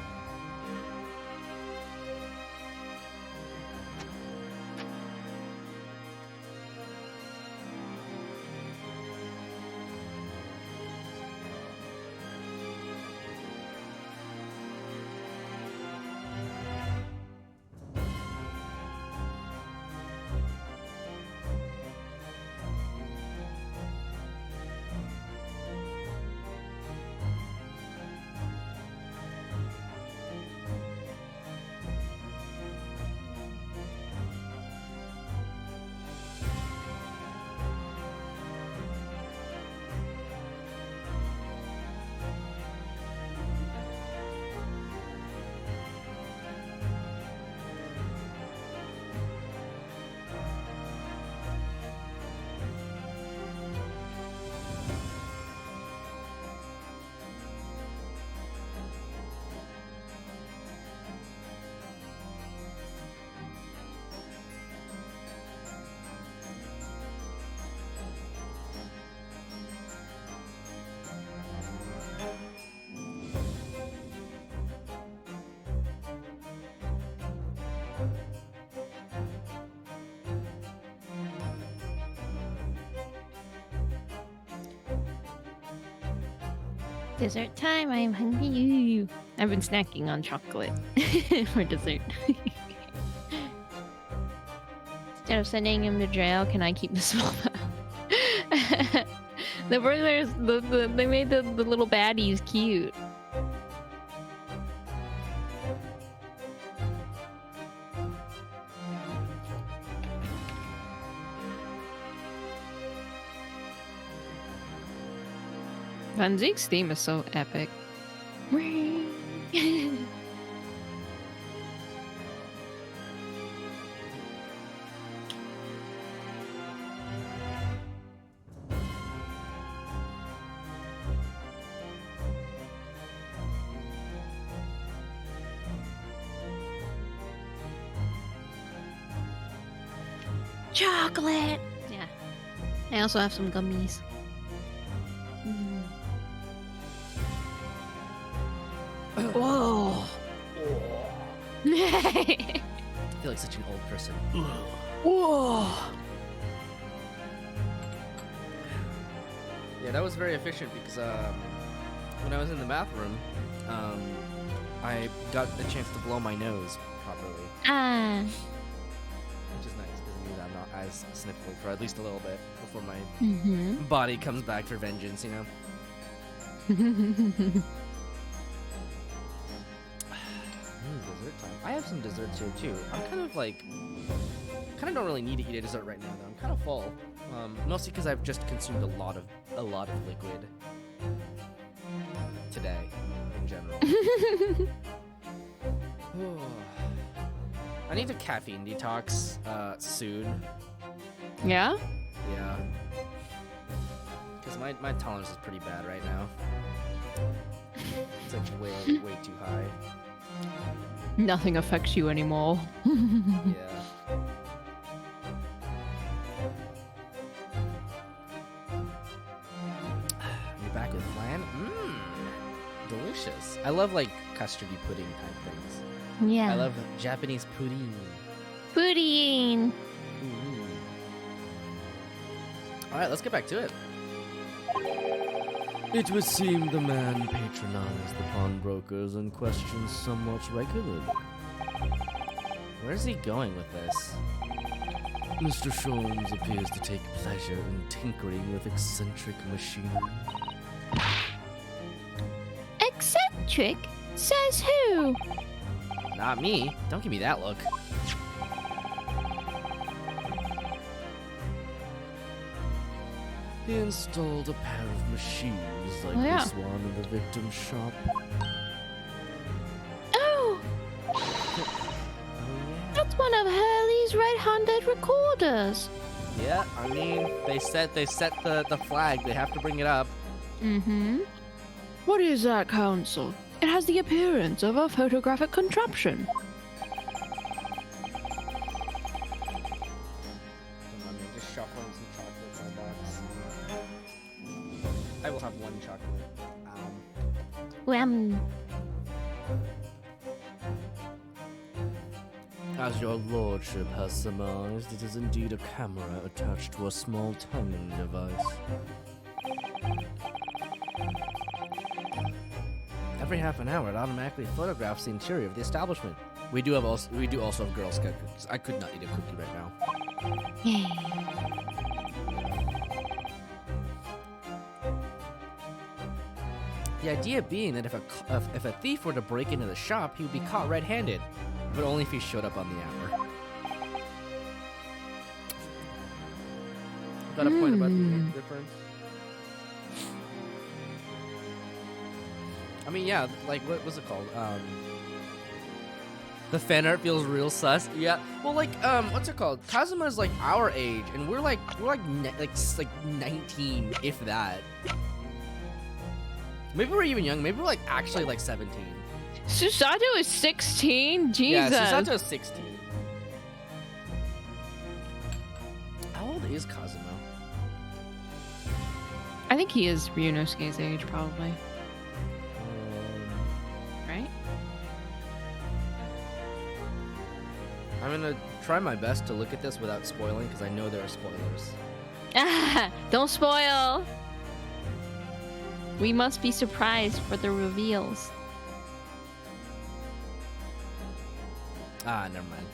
Dessert time. I am hungry. I've been snacking on chocolate for dessert. Instead of sending him to jail, can I keep the small? The burglars, they made the little baddies cute. Van Zeke's theme is so epic. Chocolate. Yeah. I also have some gummies. Whoa. I feel like such an old person. Whoa. Yeah, that was very efficient because when I was in the bathroom, I got the chance to blow my nose properly, Ah. which is nice because it means I'm not as sniffly for at least a little bit before my Mm-hmm. body comes back for vengeance, you know? Dessert time. I have some desserts here too. I'm kind of don't really need to eat a dessert right now though. I'm kind of full. Mostly because I've just consumed a lot of liquid today in general. I need a caffeine detox soon. Yeah? Yeah. Because my tolerance is pretty bad right now. It's like way too high. Nothing affects you anymore. Yeah. You're back with flan? Delicious. I love like custardy pudding type things. Yeah. I love Japanese pudding. pudding. Alright, let's get back to it. It would seem the man patronized the pawnbrokers in question somewhat regularly. Where's he going with this? Mr. Sholmes appears to take pleasure in tinkering with eccentric machinery. Eccentric? Says who? Not me. Don't give me that look. He installed a pair of machines like Oh, yeah. this one in the victim's shop. Oh, Oh yeah. that's one of Hurley's red-handed recorders. Yeah, I mean, they set the flag. They have to bring it up. Mm-hmm. What is that, Counsel? It has the appearance of a photographic contraption. I mean, just shuffling some chocolates in the box. I will have one chocolate. As your lordship has surmised, it is indeed a camera attached to a small tonguing device. Every half an hour, it automatically photographs the interior of the establishment. We do also have Girl Scout cookies. I could not eat a cookie right now. The idea being that if a thief were to break into the shop, he would be caught red-handed, but only if he showed up on the hour. Got a point about the difference? I mean, yeah, like, what was it called? The fan art feels real sus. Yeah. Well, like, what's it called? Kazuma's like our age, and we're like 19, if that. Maybe we're even young. Maybe we're like actually like 17. Susato is 16? Jesus. Yeah, Susato's 16. How old is Kazuma? I think he is Ryunosuke's age, probably. Right? I'm gonna try my best to look at this without spoiling, because I know there are spoilers. Don't spoil. We must be surprised for the reveals. Ah, never mind.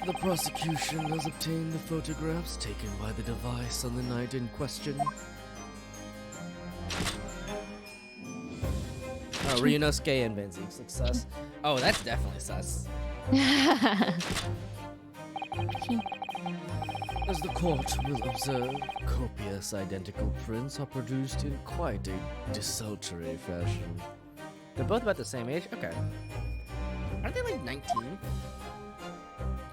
The prosecution has obtained the photographs taken by the device on the night in question. Oh, Ryunosuke and Benzine. Success. Oh, that's definitely sus. As the court will observe, copious identical prints are produced in quite a desultory fashion. They're both about the same age? Okay. Aren't they like 19?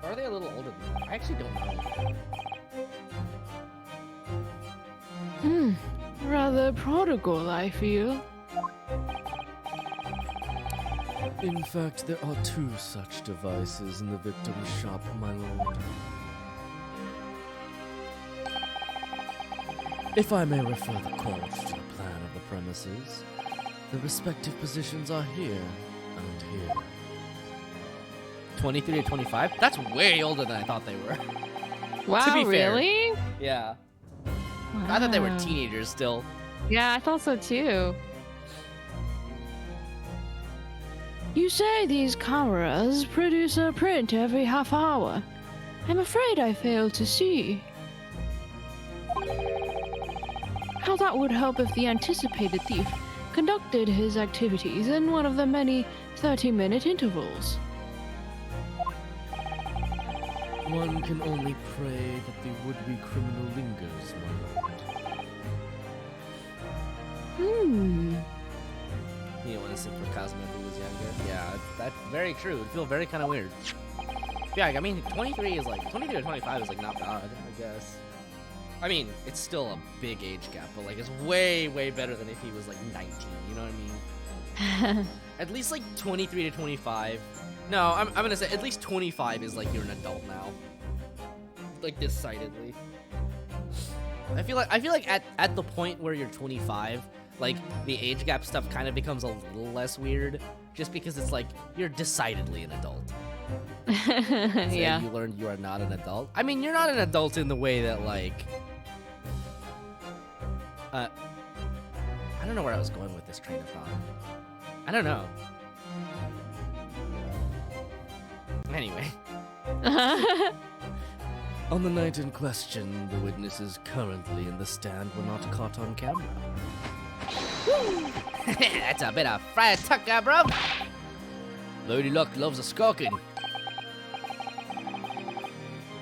Or are they a little older than that? I actually don't know. Rather prodigal, I feel. In fact, there are 2 such devices in the victim's shop, my lord. If I may refer the court to the plan of the premises, the respective positions are here and here. 23 to 25? That's way older than I thought they were. Wow, To be fair. really? Yeah. I thought they were Wow. teenagers still. Yeah, I thought so too. You say these cameras produce a print every half hour. I'm afraid I fail to see how that would help if the anticipated thief conducted his activities in one of the many 30-minute intervals. One can only pray that the would-be criminal lingers, my lord. You didn't want to sit for Cosmo if he was younger. Yeah, that's very true. It'd feel very kind of weird. Yeah, I mean, 23 to 25 is like not bad, I guess. I mean, it's still a big age gap, but like it's way, way better than if he was like 19, you know what I mean? At least like 23 to 25. No, I'm gonna say at least 25 is like you're an adult now. Like decidedly. I feel like at the point where you're 25, like the age gap stuff kind of becomes a little less weird, just because it's like you're decidedly an adult. Yeah. You learned you are not an adult. I mean, you're not an adult in the way that like, I don't know where I was going with this train of thought. I don't know. Anyway. On the night in question, the witnesses currently in the stand were not caught on camera. That's a bit of fried tucker, bro. Lady Luck loves a skulking.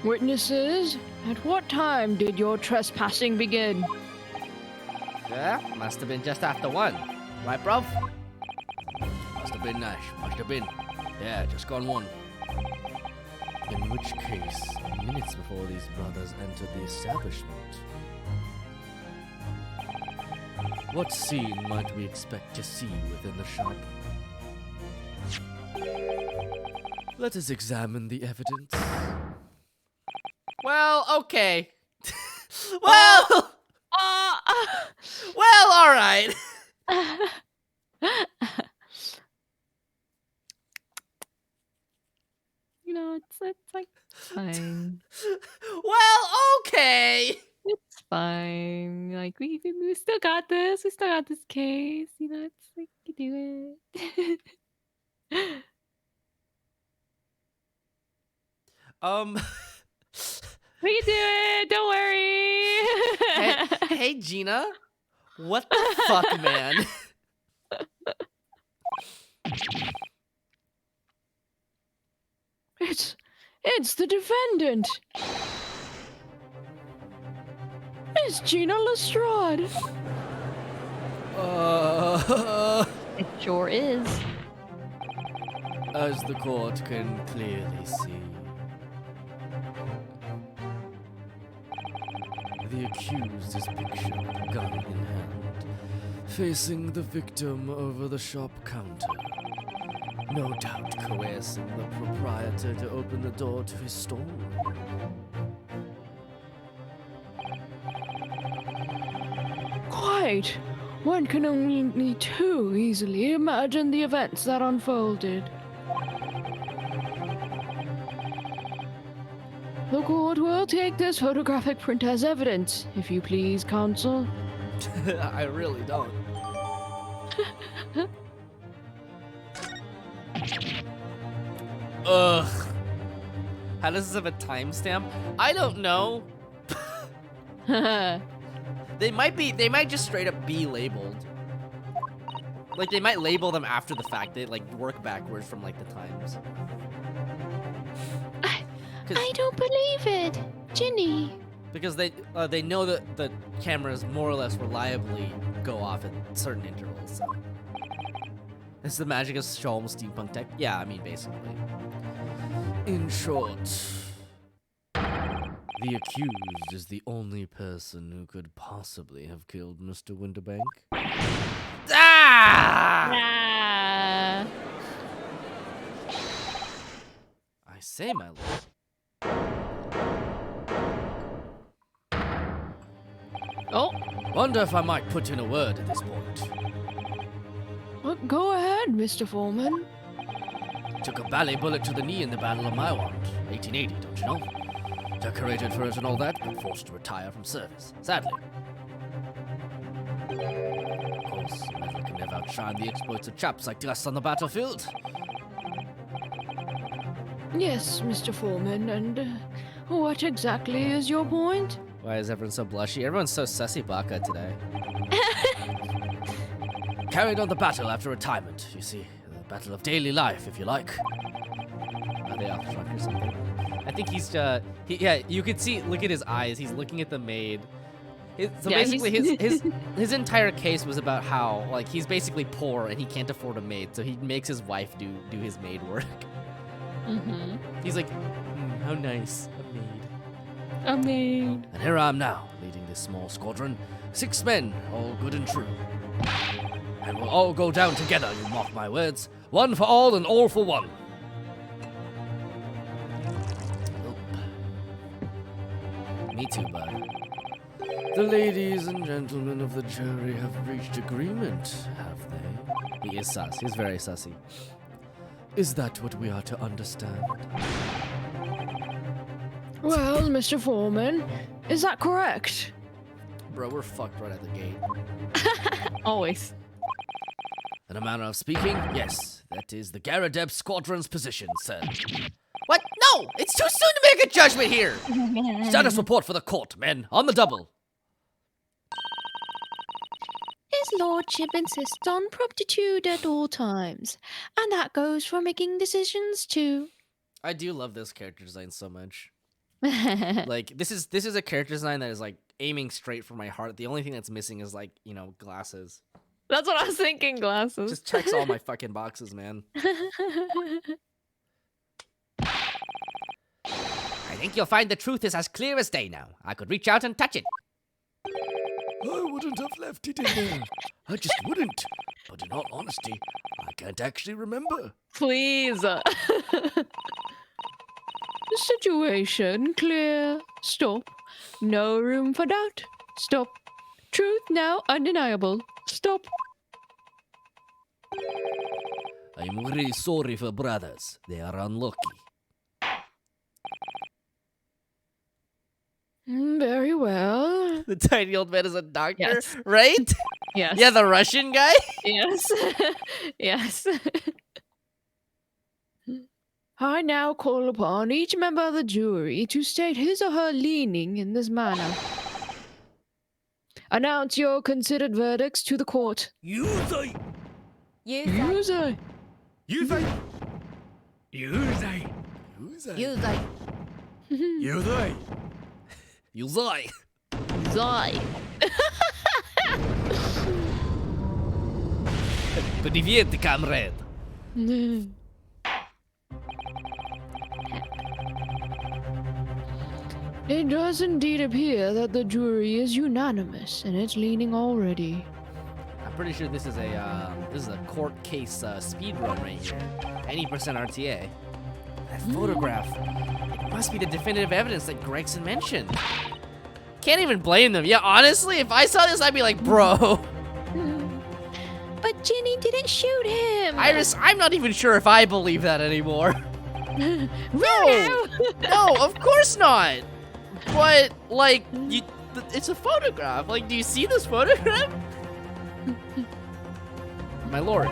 Witnesses, at what time did your trespassing begin? Yeah, must have been just after 1. Right, bruv? Must have been Nash. Must have been. Yeah, just gone 1. In which case, minutes before these brothers entered the establishment. What scene might we expect to see within the shop? Let us examine the evidence. Well, okay. well, well, all right. You know, it's like fine. Well, okay. It's fine. Like we still got this. We still got this case. You know, it's like you do it. We can do it. Don't worry. Hey, Gina. What the fuck, man? It's the defendant. It's Gina Lestrade. It sure is. As the court can clearly see, the accused is pictured, gun in hand, facing the victim over the shop counter. No doubt coercing the proprietor to open the door to his store. Quite. One can only too easily imagine the events that unfolded. The court will take this photographic print as evidence, if you please, counsel. I really don't. Ugh. How does this have a timestamp? I don't know. They might just straight up be labeled. Like, they might label them after the fact. They, like, work backwards from, like, the times. I don't believe it. Ginny. Because they know that the cameras more or less reliably go off at certain intervals, so. It's the magic of Sholm steampunk tech. Yeah, I mean, basically. In short, the accused is the only person who could possibly have killed Mr. Winterbank. Ah! Ah. I say, my lord. Oh, Wonder if I might put in a word at this point. Well, go ahead, Mr. Foreman. Took a ballet bullet to the knee in the Battle of Maiwand, 1880, don't you know? Decorated for it and all that, but forced to retire from service, sadly. Of course, metal can never outshine the exploits of chaps like us on the battlefield. Yes, Mr. Foreman, and what exactly is your point? Why is everyone so blushy? Everyone's so sussy baka today. Carried on the battle after retirement, you see. The battle of daily life, if you like. Are they off drunk or something? I think he's yeah, you could see, look at his eyes. He's looking at the maid. So Yeah, basically his entire case was about how, like, he's basically poor and he can't afford a maid, so he makes his wife do his maid work. mm-hmm. He's like, how nice, a maid. A maid. And here I am now, leading this small squadron. 6 men, all good and true. And we'll all go down together, you mark my words. One for all and all for one. Me too, bud. The ladies and gentlemen of the jury have reached agreement, have they? He is sus. He's very sussy. Is that what we are to understand? Well, Mr. Foreman, is that correct? Bro, we're fucked right at the gate. Always. In a manner of speaking, yes, that is the Garadeb squadron's position, sir. What? No! It's too soon to make a judgment here! Status report for the court, men, on the double. His lordship insists on promptitude at all times, and that goes for making decisions too. I do love this character design so much. Like, this is a character design that is, like, aiming straight for my heart. The only thing that's missing is, like, you know, glasses. That's what I was thinking, glasses. Just checks all my fucking boxes, man. I think you'll find the truth is as clear as day now. I could reach out and touch it. I wouldn't have left it in there. I just wouldn't. But in all honesty, I can't actually remember. Please. Situation clear. Stop. No room for doubt. Stop. Truth now undeniable. Stop. I'm really sorry for brothers. They are unlucky. Very well. The tiny old man is a doctor, Yes. right? Yes. Yeah, the Russian guy? Yes. Yes. I now call upon each member of the jury to state his or her leaning in this manner. Announce your considered verdicts to the court. Yuzai! User. Yuzai! Yuzai! Yuzai. Yuzai! Yuzai. Zai. Привет, comrade. It does indeed appear that the jury is unanimous in its leaning already. I'm pretty sure this is a court case speed run right here. Any % RTA. That photograph. It must be the definitive evidence that Gregson mentioned. Can't even blame them. Yeah, honestly, if I saw this, I'd be like, bro. But Ginny didn't shoot him. Iris, I'm not even sure if I believe that anymore. No, no, of course not. But like, it's a photograph. Like, do you see this photograph? My lord,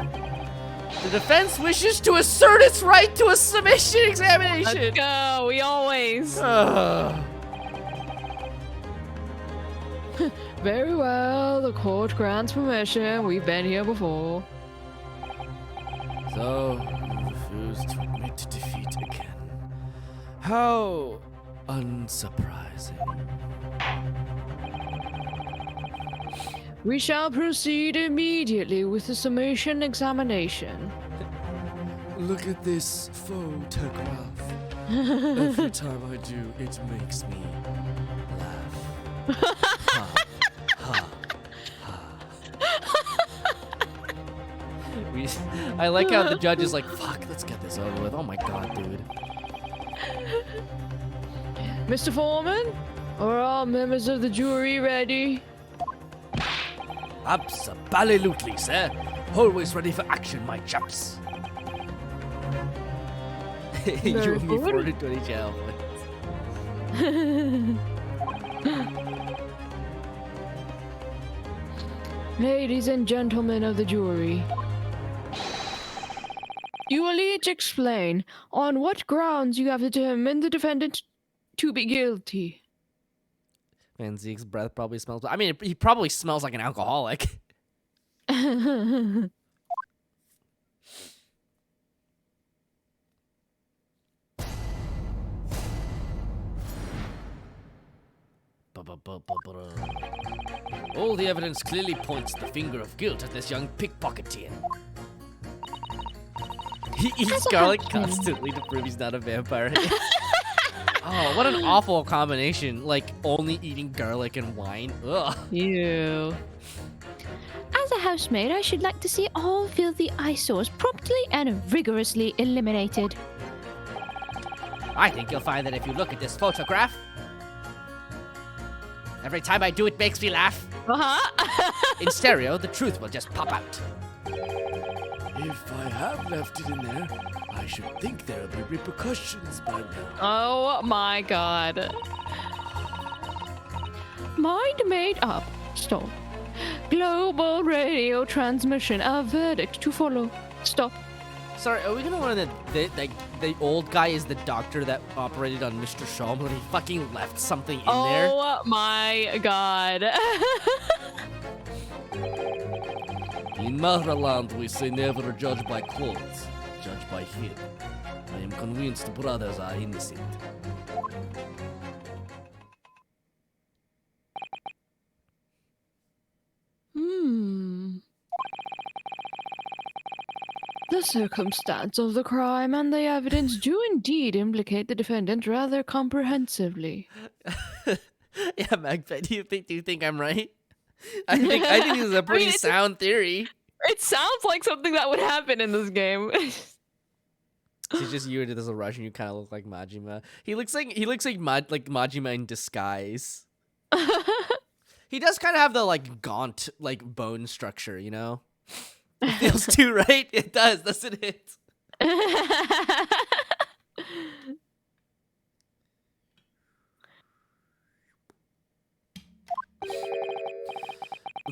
the defense wishes to assert its right to a submission examination. Let's go. We always. Very well. The court grants permission. We've been here before. So, you refuse to admit defeat again. How unsurprising. We shall proceed immediately with the summation examination. Look at this photograph. Every time I do, it makes me laugh. Ha, ha, ha. I like how the judge is like, fuck, let's get this over with. Oh my god, dude. Mr. Foreman, are all members of the jury ready? Absolutely, sir. Always ready for action, my chaps. You Very and me good. 420 jail points. Ladies and gentlemen of the jury, you will each explain on what grounds you have determined the defendant to be guilty. Man, Zeke's breath probably smells. I mean, he probably smells like an alcoholic. All the evidence clearly points the finger of guilt at this young pickpocketeer. He eats garlic constantly to prove he's not a vampire. Oh, what an awful combination. Like, only eating garlic and wine. Ugh. You. As a housemaid, I should like to see all filthy eyesores promptly and rigorously eliminated. I think you'll find that if you look at this photograph, every time I do it makes me laugh. In stereo, the truth will just pop out. If I have left it in there, I should think there'll be repercussions by now. Oh my god. Mind made up. Stop. Global radio transmission. A verdict to follow. Stop. Sorry, are we gonna learn that the old guy is the doctor that operated on Mr. Sholm when he fucking left something in there? Oh my god. In Mahraland, we say never judge by clothes, judge by him. I am convinced brothers are innocent. The circumstance of the crime and the evidence do indeed implicate the defendant rather comprehensively. Yeah, Magpie, do you think I'm right? I think this is a pretty it's sound theory. It sounds like something that would happen in this game. It's just you into this rush and you kind of look like Majima. He looks like Majima in disguise. He does kind of have the like gaunt like bone structure, you know? It feels too right. It does, doesn't it?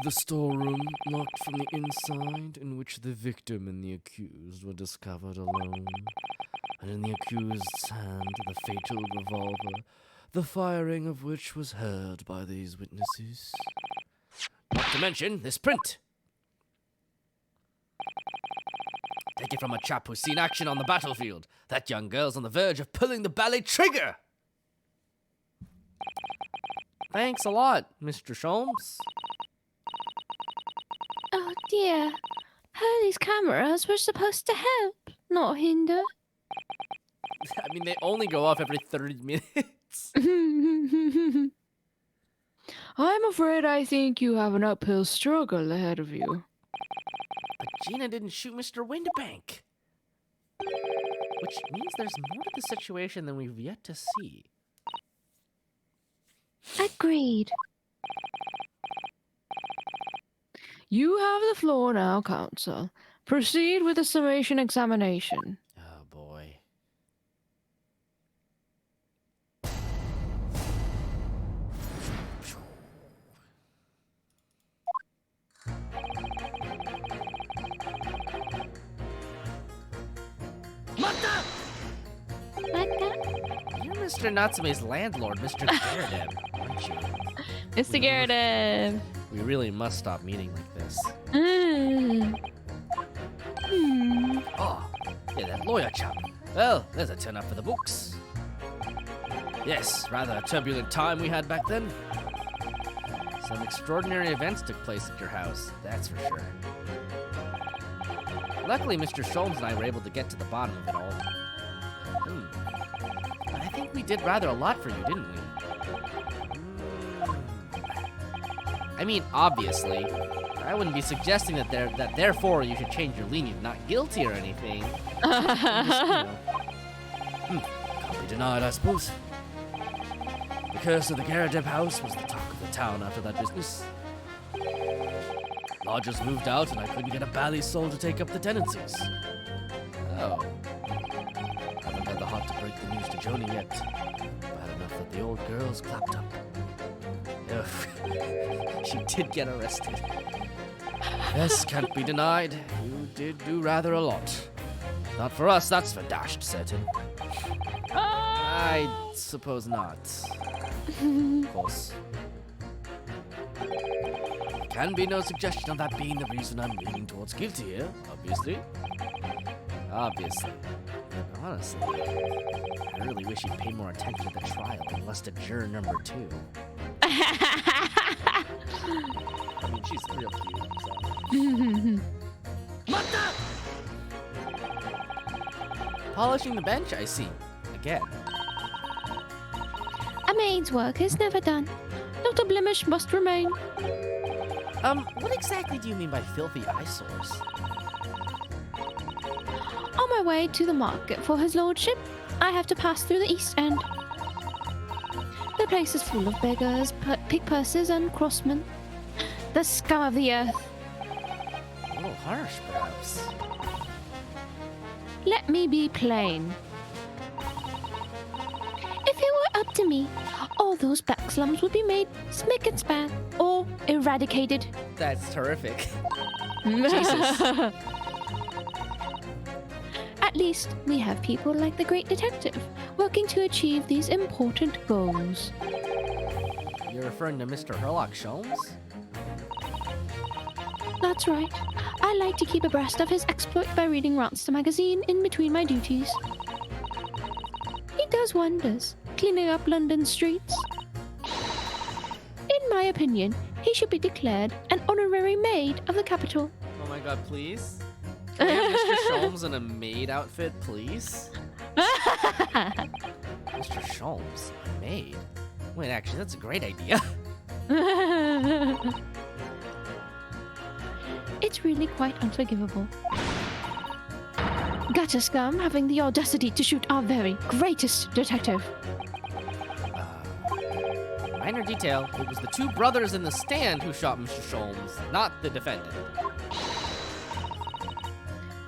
The storeroom, locked from the inside, in which the victim and the accused were discovered alone, and in the accused's hand the fatal revolver, the firing of which was heard by these witnesses. Not to mention this print. Take it from a chap who's seen action on the battlefield. That young girl's on the verge of pulling the ballet trigger. Thanks a lot, Mr. Sholmes. Oh dear. Hurley's cameras were supposed to help, not hinder. I mean, they only go off every 30 minutes. I'm afraid I think you have an uphill struggle ahead of you. But Gina didn't shoot Mr. Windibank. Which means there's more to the situation than we've yet to see. Agreed. You have the floor now, counsel. Proceed with the summation examination. Oh boy. What the? You're Mr. Natsume's landlord, Mr. Garrett, aren't you? Mr. Garrett. We really must stop meeting like this. Oh, yeah, that lawyer chap. Well, there's a turn up for the books. Yes, rather a turbulent time we had back then. Some extraordinary events took place at your house, that's for sure. Luckily, Mr. Sholmes and I were able to get to the bottom of it all. But I think we did rather a lot for you, didn't we? I mean, obviously, I wouldn't be suggesting that therefore you should change your lenient not guilty or anything. Can't be denied, I suppose. The curse of the Garadeb house was the talk of the town after that business. Lodgers moved out and I couldn't get a bally soul to take up the tenancies. Oh, Haven't had the heart to break the news to Joni yet. Bad enough that the old girl's clapped up. ugh. She did get arrested. Yes, can't be denied. You did do rather a lot. Not for us, that's for dashed certain. I suppose not. Of course. Can be no suggestion of that being the reason I'm leaning towards guilty here, obviously. Obviously. Honestly, I really wish you'd pay more attention to the trial and less to juror number 2. I mean, she's real cute, so. Polishing the bench, I see. Again. A maid's work is never done. Not a blemish must remain. What exactly do you mean by filthy eyesores? On my way to the market for his lordship, I have to pass through the East End. The place is full of beggars, pig pursers, and crossmen. The scum of the earth. A little harsh, perhaps. Let me be plain. If it were up to me, all those back slums would be made spick and span or eradicated. That's terrific. Jesus. At least we have people like the great detective working to achieve these important goals. You're referring to Mr. Herlock Sholmes? That's right. I like to keep abreast of his exploit by reading Ronster magazine in between my duties. He does wonders, cleaning up London streets. In my opinion, he should be declared an honorary maid of the capital. Oh my god, please? Can we have Mr. Sholmes in a maid outfit, please? Mr. Sholmes, a maid? Wait, actually, that's a great idea. It's really quite unforgivable. Gutter scum having the audacity to shoot our very greatest detective. Minor detail, it was the 2 brothers in the stand who shot Mr. Sholmes, not the defendant.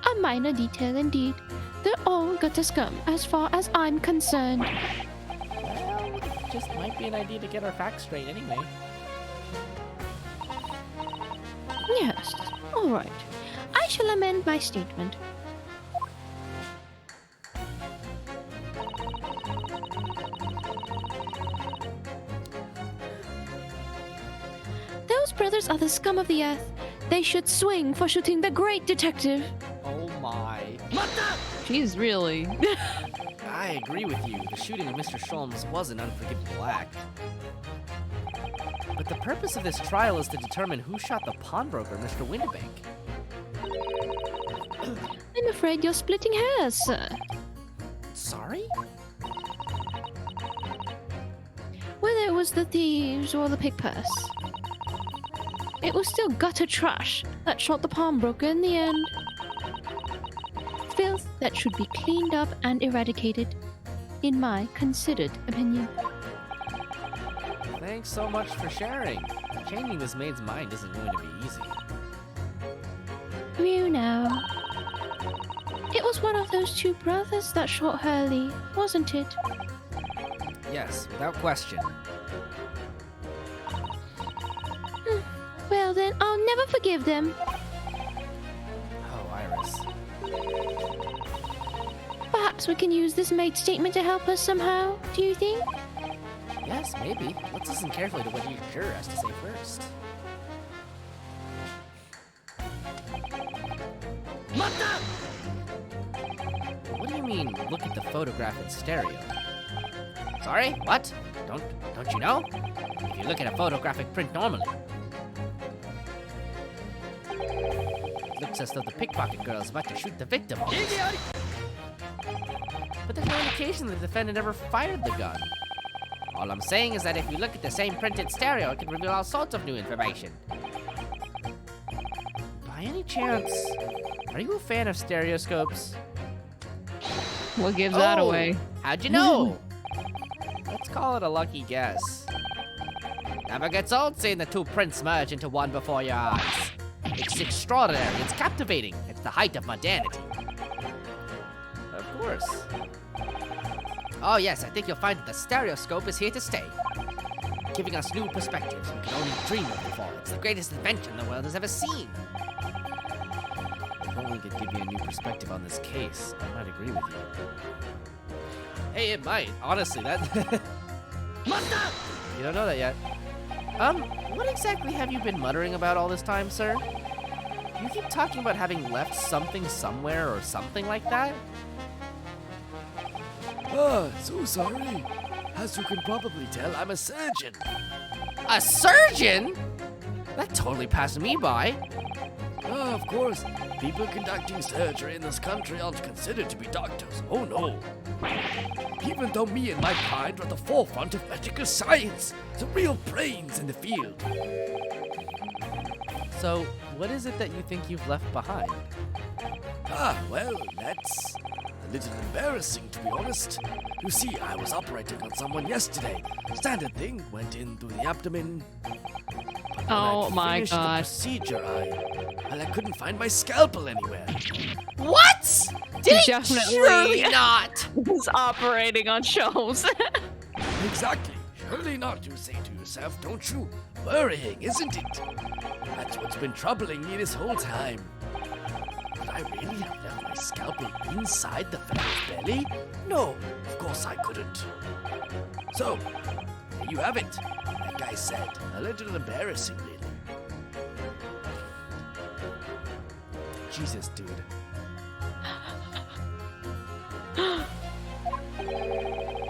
A minor detail indeed. They're all gutter scum as far as I'm concerned. Well, it just might be an idea to get our facts straight anyway. Yes, all right. I shall amend my statement. Those brothers are the scum of the earth. They should swing for shooting the great detective. Oh my. She's really. I agree with you. The shooting of Mr. Sholmes was an unforgivable act. But the purpose of this trial is to determine who shot the pawnbroker, Mr. Windibank. I'm afraid you're splitting hairs, sir. Sorry? Whether it was the thieves or the pig purse, it was still gutter trash that shot the pawnbroker in the end. Filth that should be cleaned up and eradicated, in my considered opinion. Thanks so much for sharing. Changing this maid's mind isn't going to be easy. You know, it was one of those 2 brothers that shot Hurley, wasn't it? Yes, without question. Well then, I'll never forgive them. Oh, Iris. perhaps we can use this mate statement to help us somehow, do you think? Yes, maybe. Let's listen carefully to what your juror has to say first. What do you mean, look at the photograph in stereo? Sorry, what? Don't you know? If you look at a photographic print normally, It looks as though the pickpocket girl is about to shoot the victim. But there's no indication the defendant ever fired the gun. all I'm saying is that if you look at the same printed stereo, it can reveal all sorts of new information. By any chance, are you a fan of stereoscopes? What gives that Oh. away? How'd you know? Let's call it a lucky guess. Never gets old seeing the two prints merge into one before your eyes. It's extraordinary. It's captivating. It's the height of modernity. Of course. Oh yes, I think you'll find that the stereoscope is here to stay, giving us new perspectives we can only dream of before. It's the greatest invention the world has ever seen. If only could give you a new perspective on this case, I might agree with you. Hey, it might. Honestly, that... You don't know that yet. What exactly have you been muttering about all this time, sir? You keep talking about having left something somewhere or something like that? Ah, so sorry. As you can probably tell, I'm a surgeon. A surgeon? That totally passed me by. Ah, of course. People conducting surgery in this country aren't considered to be doctors. Oh no. Even though me and my kind are at the forefront of medical science, the real brains in the field. So, what is it that you think you've left behind? Ah, well, that's a little embarrassing, to be honest. You see, I was operating on someone yesterday. Standard thing, went in through the abdomen. But when Oh I'd my finished the God. procedure, I couldn't find my scalpel anywhere. What? Did he? Definitely. Surely not. He's operating on shelves. Exactly. Surely not, you say to yourself, don't you? Worrying, isn't it? That's what's been troubling me this whole time. Could I really have left my scalpel inside the fellow's belly? No, of course I couldn't. So, there you have it. Like I said, a little embarrassing, really. Jesus, dude.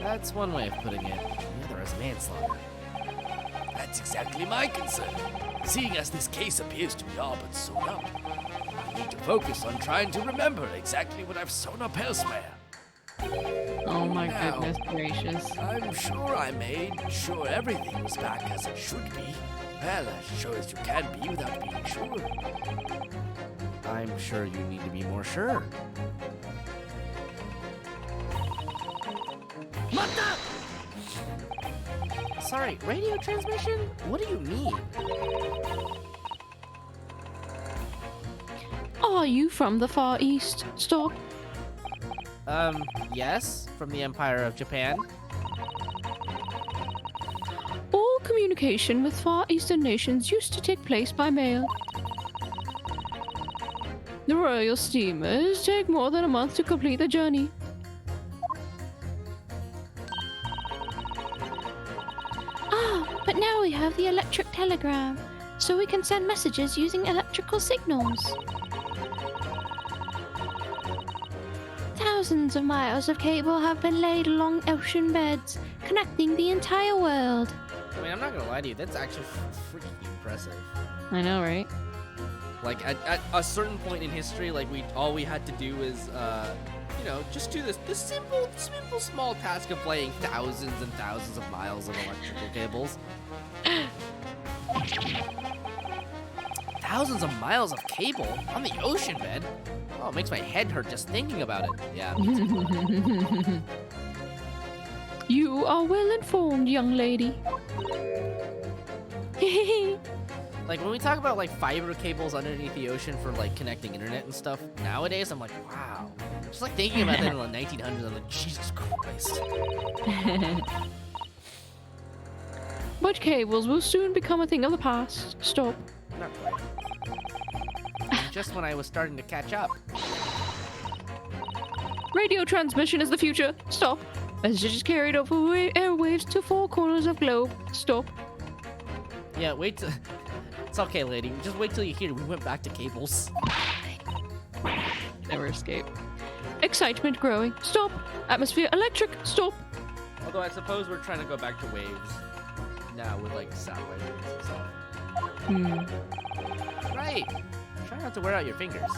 That's one way of putting it. The other is manslaughter. That's exactly my concern. Seeing as this case appears to be all but sewn up, I need to focus on trying to remember exactly what I've sewn up elsewhere. Oh my Now, goodness gracious. I'm sure I made sure everything was back as it should be. Well, as sure as you can be without being sure. I'm sure you need to be more sure. Sorry, radio transmission? What do you mean? Are you from the Far East? Stop. Yes, from the Empire of Japan. All communication with Far Eastern nations used to take place by mail. The royal steamers take more than a month to complete the journey. Ah, but now we have the electric telegram, so we can send messages using electrical signals. Thousands of miles of cable have been laid along ocean beds, connecting the entire world. I mean, I'm not gonna lie to you, that's actually freaking impressive. I know, right? Like, at a certain point in history, like, all we had to do is, you know, just do the simple, small task of laying thousands and thousands of miles of electrical cables. Thousands of miles of cable on the ocean bed? Oh, it makes my head hurt just thinking about it. Yeah. You are well informed, young lady. Like, when we talk about, like, fiber cables underneath the ocean for, like, connecting internet and stuff, nowadays, I'm like, wow. Just, like, thinking about that in the 1900s, I'm like, Jesus Christ. But cables will soon become a thing of the past. Stop. Not quite. Just when I was starting to catch up. Radio transmission is the future. Stop. Messages carried over airwaves to four corners of globe. Stop. Yeah, wait till... It's okay, lady. Just wait till you hear we went back to cables. Never escape. Excitement growing. Stop. Atmosphere electric. Stop. Although I suppose we're trying to go back to waves now with, like, satellite and stuff. Right. Try not to wear out your fingers.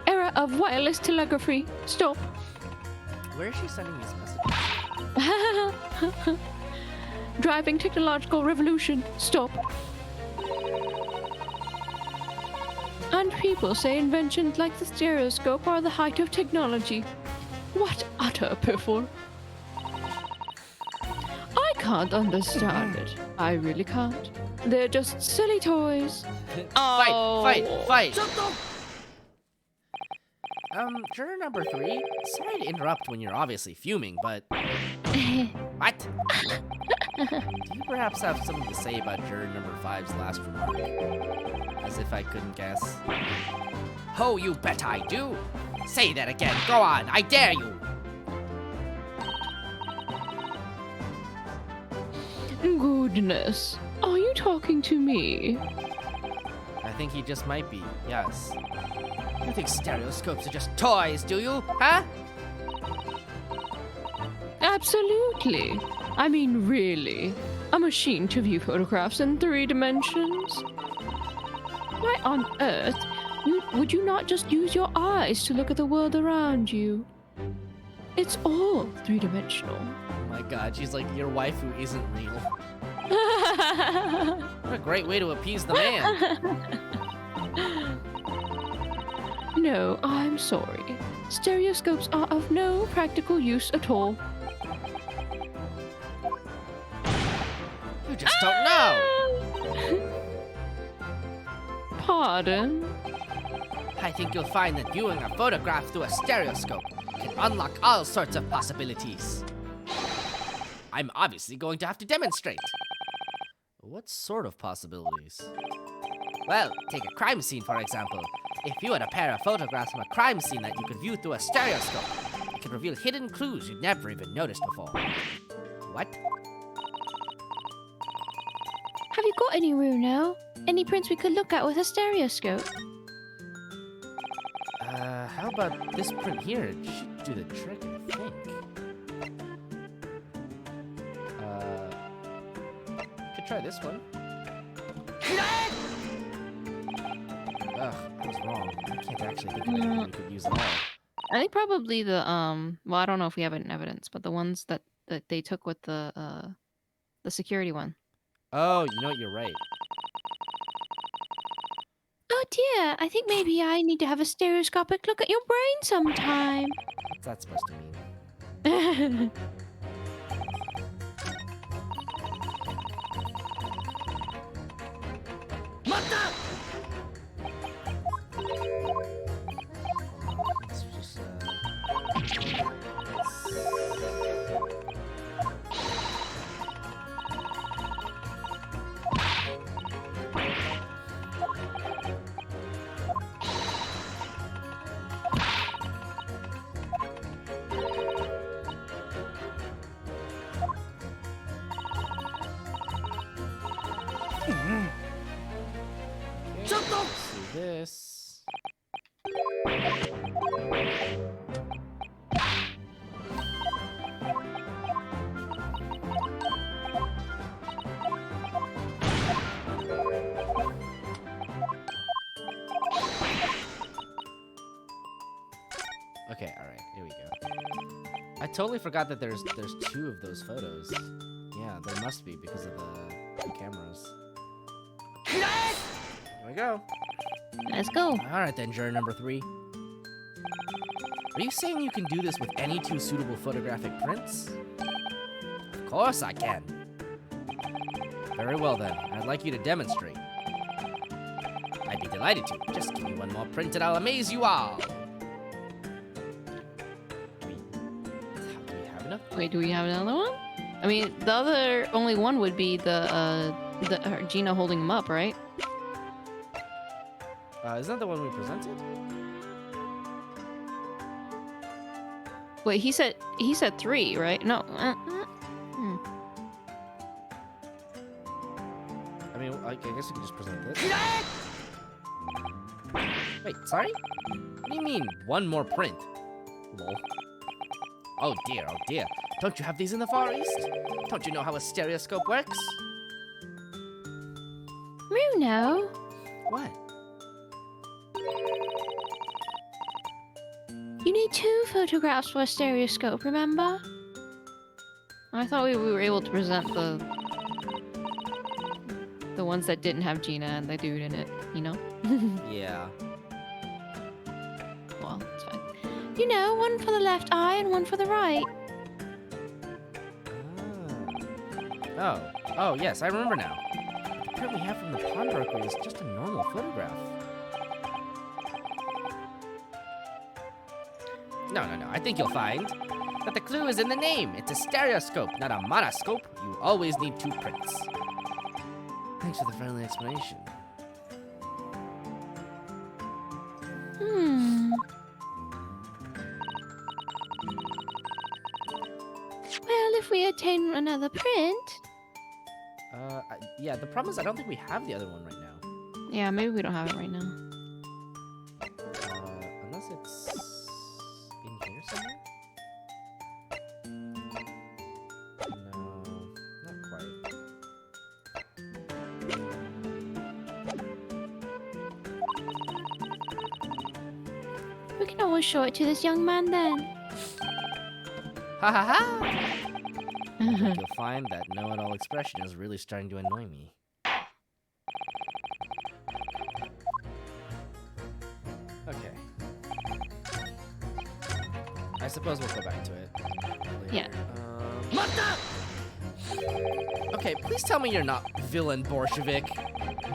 Era of wireless telegraphy. Stop. Where is she sending these messages? Driving technological revolution. Stop. And people say inventions like the stereoscope are the height of technology. What utter piffle. I can't understand it. I really can't. They're just silly toys. Fight! Juror number 3, sorry to interrupt when you're obviously fuming, but... What? Do you perhaps have something to say about juror number 5's last remark? As if I couldn't guess. Oh, you bet I do. Say that again. Go on. I dare you. Goodness. Are you talking to me? I think he just might be, yes. You think stereoscopes are just toys, do you? Huh? Absolutely. I mean, really. A machine to view photographs in 3 dimensions? Why on earth would you not just use your eyes to look at the world around you? It's all 3-dimensional. Oh my god, she's like your wife who isn't real. What a great way to appease the man. No, I'm sorry. Stereoscopes are of no practical use at all. You just don't know. Pardon? I think you'll find that viewing a photograph through a stereoscope can unlock all sorts of possibilities. I'm obviously going to have to demonstrate. What sort of possibilities? Well, take a crime scene, for example. If you had a pair of photographs from a crime scene that you could view through a stereoscope, it could reveal hidden clues you'd never even noticed before. What? Have you got any, Renu? Any prints we could look at with a stereoscope? How about this print here? It should do the trick, I think. Could try this one. Ugh, I was wrong. I can't actually think of anything we could use at all. I think probably the well, I don't know if we have it in evidence, but the ones that they took with the security one. Oh, you know what? You're right. Oh dear, I think maybe I need to have a stereoscopic look at your brain sometime. What's that supposed to mean? Let's just, let's do this. Okay, all right, here we go. I totally forgot that there's 2 of those photos. Yeah, there must be because of the cameras. Here we go. Let's go. All right then, juror number 3. Are you saying you can do this with any 2 suitable photographic prints? Of course I can. Very well then, I'd like you to demonstrate. I'd be delighted to. Just give me one more print and I'll amaze you all. Do we have enough? Wait, do we have another one? I mean, the other only one would be the Gina holding him up, right? Isn't that the one we presented? Wait, he said 3, right? No. I mean, I guess we can just present this. Wait, sorry? What do you mean, one more print? Lol. Oh dear, oh dear. Don't you have these in the Far East? Don't you know how a stereoscope works? Bruno, What? you need 2 photographs for a stereoscope, remember? I thought we were able to present the ones that didn't have Gina and the dude in it, you know? Yeah. Well, it's fine. You know, one for the left eye and one for the right. Oh. Oh, yes, I remember now. The print we have from the pawnbroker is just a normal photograph. No, I think you'll find that the clue is in the name. It's a stereoscope, not a monoscope. You always need 2 prints. Thanks for the friendly explanation. Well, if we attain another print, Yeah, the problem is I don't think we have the other one right now. Yeah, maybe we don't have it right now. Unless it's in here somewhere? No, not quite. we can always show it to this young man then. Ha ha ha! I think you'll find that know-it-all expression is really starting to annoy me. Okay. I suppose we'll go back to it later. Yeah. Okay, please tell me you're not villain Bolshevik,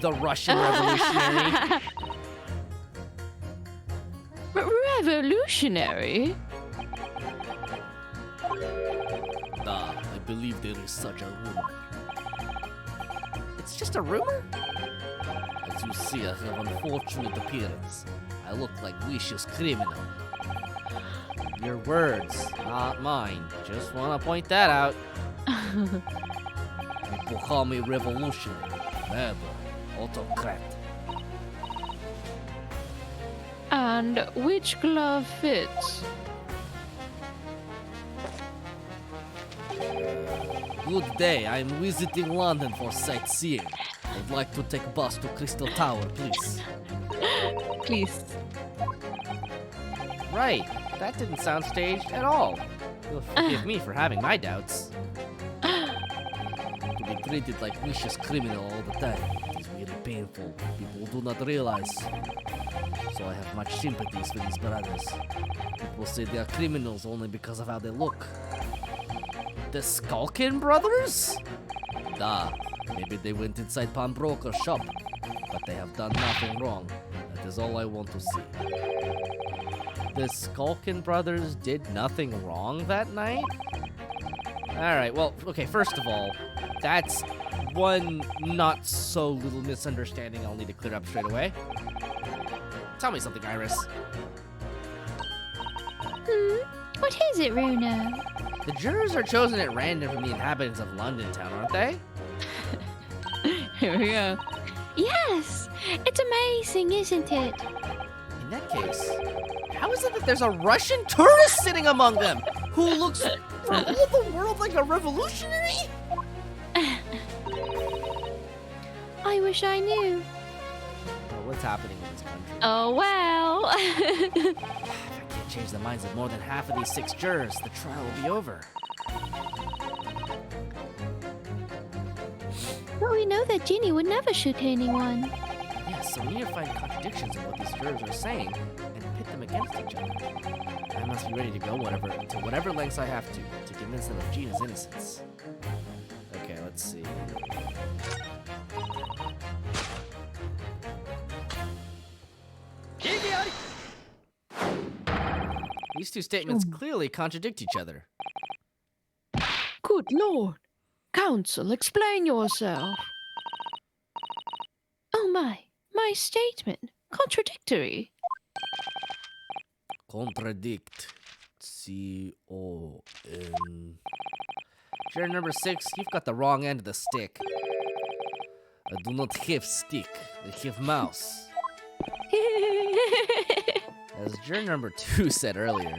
the Russian revolutionary. Revolutionary? Ah, I believe there is such a rumor. It's just a rumor? As you see, I have unfortunate appearance. I look like vicious criminal. Your words, not mine. Just want to point that out. People call me revolutionary, never autocrat. And which glove fits? Good day, I'm visiting London for sightseeing. I'd like to take bus to Crystal Tower, please. Please. Right, that didn't sound staged at all. You'll forgive me for having my doubts. To be treated like vicious criminal all the time is really painful. People do not realize. So I have much sympathies for these brothers. People say they are criminals only because of how they look. The Skulkin brothers? Ah, maybe they went inside pawnbroker's shop, but they have done nothing wrong. That is all I want to see. The Skulkin brothers did nothing wrong that night? Alright, well, okay, first of all, that's one not so little misunderstanding I'll need to clear up straight away. Tell me something, Iris. What is it, Reno? The jurors are chosen at random from the inhabitants of London town, aren't they? Here we go. Yes! It's amazing, isn't it? In that case, how is it that there's a Russian tourist sitting among them who looks for all the world like a revolutionary? I wish I knew. Well, what's happening in this country? Oh, well. If I can't change the minds of more than half of these 6 jurors, the trial will be over. But we know that Ginny would never shoot anyone. Yes, so we need to find contradictions in what these jurors are saying and pit them against each other. I must be ready to go to whatever lengths I have to convince them of Gina's innocence. Okay, let's see. These 2 statements clearly contradict each other. Good lord. Counsel, explain yourself. Oh my statement. Contradictory. Contradict. Juror number 6, you've got the wrong end of the stick. I do not have stick. I have mouse. As juror number 2 said earlier,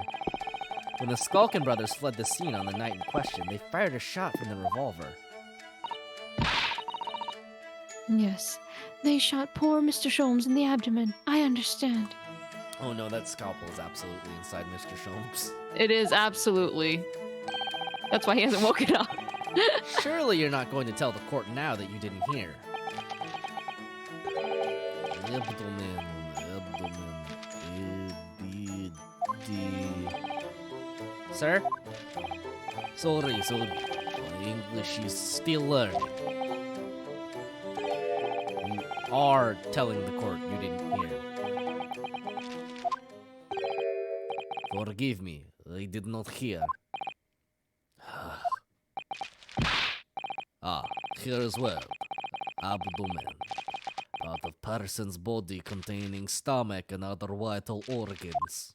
when the Skulkin brothers fled the scene on the night in question, they fired a shot from the revolver. Yes, they shot poor Mr. Sholmes in the abdomen. I understand. Oh no, that scalpel is absolutely inside Mr. Sholmes. It is absolutely. That's why he hasn't woken up. Surely you're not going to tell the court now that you didn't hear. Abdomen. Sir? Sorry. My English is still learning. You are telling the court you didn't hear. Forgive me. I did not hear. Here as well. Abdomen. Part of person's body containing stomach and other vital organs.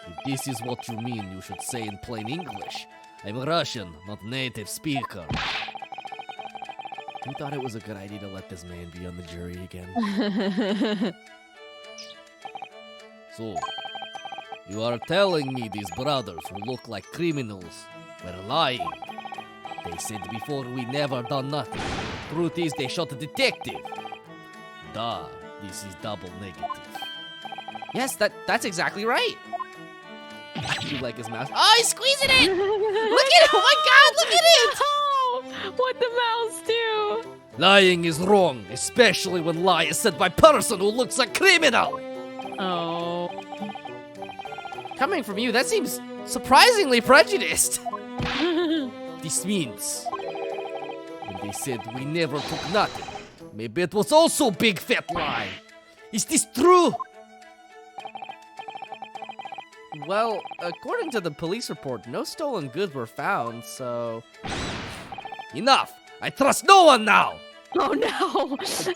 If this is what you mean, you should say in plain English. I'm Russian, not native speaker. You thought it was a good idea to let this man be on the jury again? So, you are telling me these brothers who look like criminals were lying? They said before we never done nothing. Truth is they shot a detective. Duh, this is double negative. Yes, that's exactly right. You like his mouse? Oh, he's squeezing it! Look at it! Oh my god, look at it! Oh, what the mouse do? Lying is wrong, especially when lie is said by person who looks like criminal. Oh. Coming from you, that seems surprisingly prejudiced. This means when they said we never took nothing, maybe it was also a big fat lie. Is this true? Well, according to the police report, no stolen goods were found, so... Enough! I trust no one now! Oh no. It's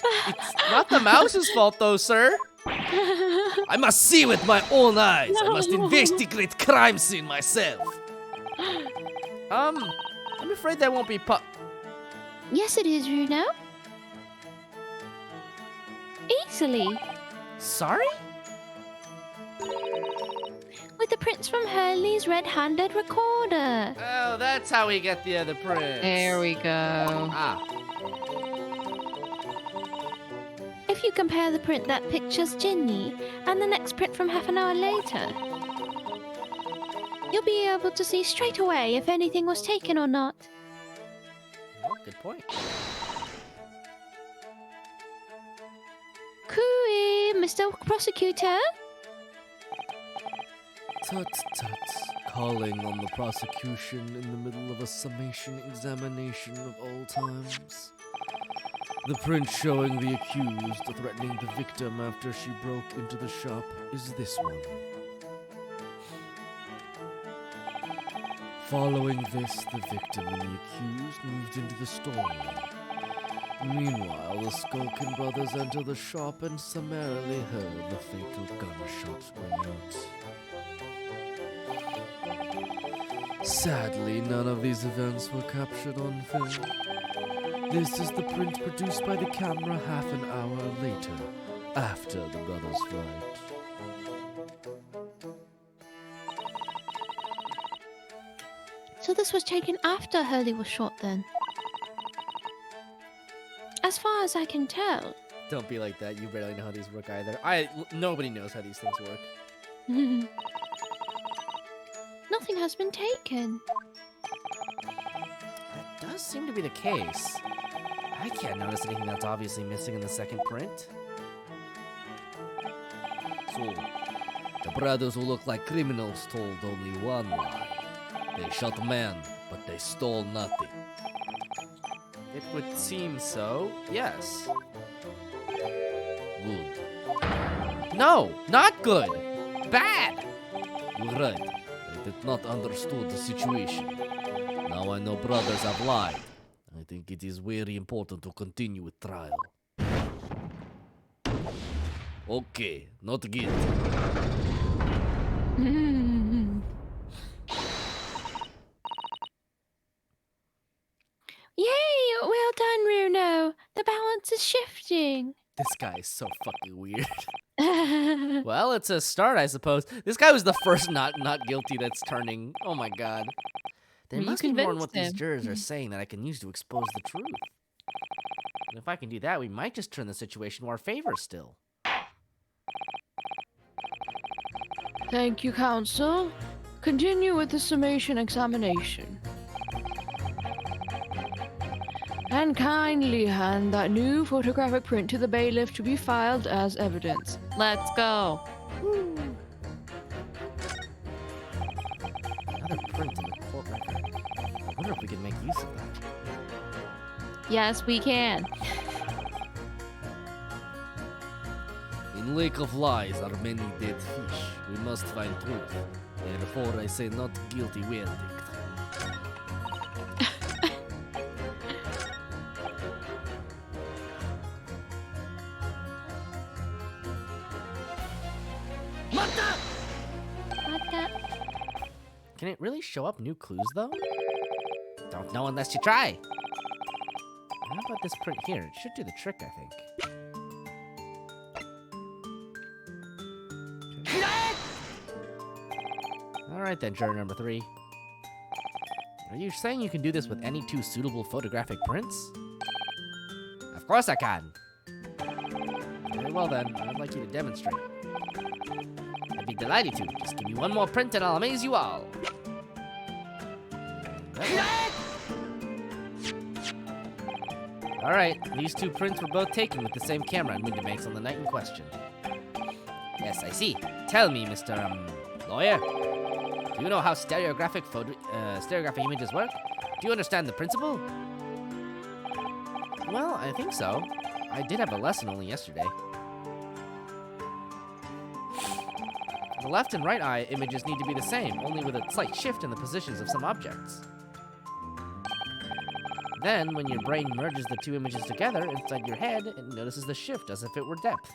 not the mouse's fault, though, sir. I must see with my own eyes. I must investigate crime scene myself. I'm afraid that won't be Yes, it is, Reno. Easily. Sorry? With the prints from Hurley's red-handed recorder. Oh, that's how we get the other prints. There we go. Ah, If you compare the print that pictures Ginny and the next print from half an hour later, you'll be able to see straight away if anything was taken or not. well, good point. Cooey, Mr. Prosecutor. Tut tut. Calling on the prosecution in the middle of a summation examination of all times. The print showing the accused threatening the victim after she broke into the shop is this one. Following this, the victim and the accused moved into the storeroom. Meanwhile, the Skulkin brothers enter the shop and summarily heard the fatal gunshots ring out. Sadly, none of these events were captured on film. This is the print produced by the camera half an hour later, after the brothers' flight. So this was taken after Hurley was shot then? As far as I can tell. Don't be like that. You barely know how these work either. Nobody knows how these things work. Nothing has been taken. That does seem to be the case. I can't notice anything that's obviously missing in the second print. So, the brothers who look like criminals told only one lie. They shot a man, but they stole nothing. It would seem so, yes. Good. No, not good. Bad. You're right. I did not understood the situation. Now I know brothers have lied. I think it is very important to continue with trial. Okay, not good. Well done, Reno. The balance is shifting. This guy is so fucking weird. Well, it's a start, I suppose. This guy was the first not guilty that's turning. Oh my god. There You must be more in what convinced these him. jurors are saying that I can use to expose the truth. And if I can do that, we might just turn the situation to our favor still. Thank you, counsel. Continue with the summation examination. And kindly hand that new photographic print to the bailiff to be filed as evidence. Let's go. Another print in the court record. I wonder if we can make use of that. Yes, we can. In Lake of Lies are many dead fish. We must find truth. Therefore, I say not guilty verdict. What the? Can it really show up new clues, though? Don't know unless you try. How about this print here? It should do the trick, I think. Alright then, juror number 3. Are you saying you can do this with any 2 suitable photographic prints? Of course I can. Very well then, I'd like you to demonstrate. I'd be delighted to. Just give me one more print and I'll amaze you all. Alright, these 2 prints were both taken with the same camera and window makes on the night in question. Yes, I see. Tell me, Mr. Lawyer. Do you know how stereographic images work? Do you understand the principle? Well, I think so. I did have a lesson only yesterday. The left and right eye images need to be the same, only with a slight shift in the positions of some objects. Then, when your brain merges the 2 images together inside your head, it notices the shift as if it were depth.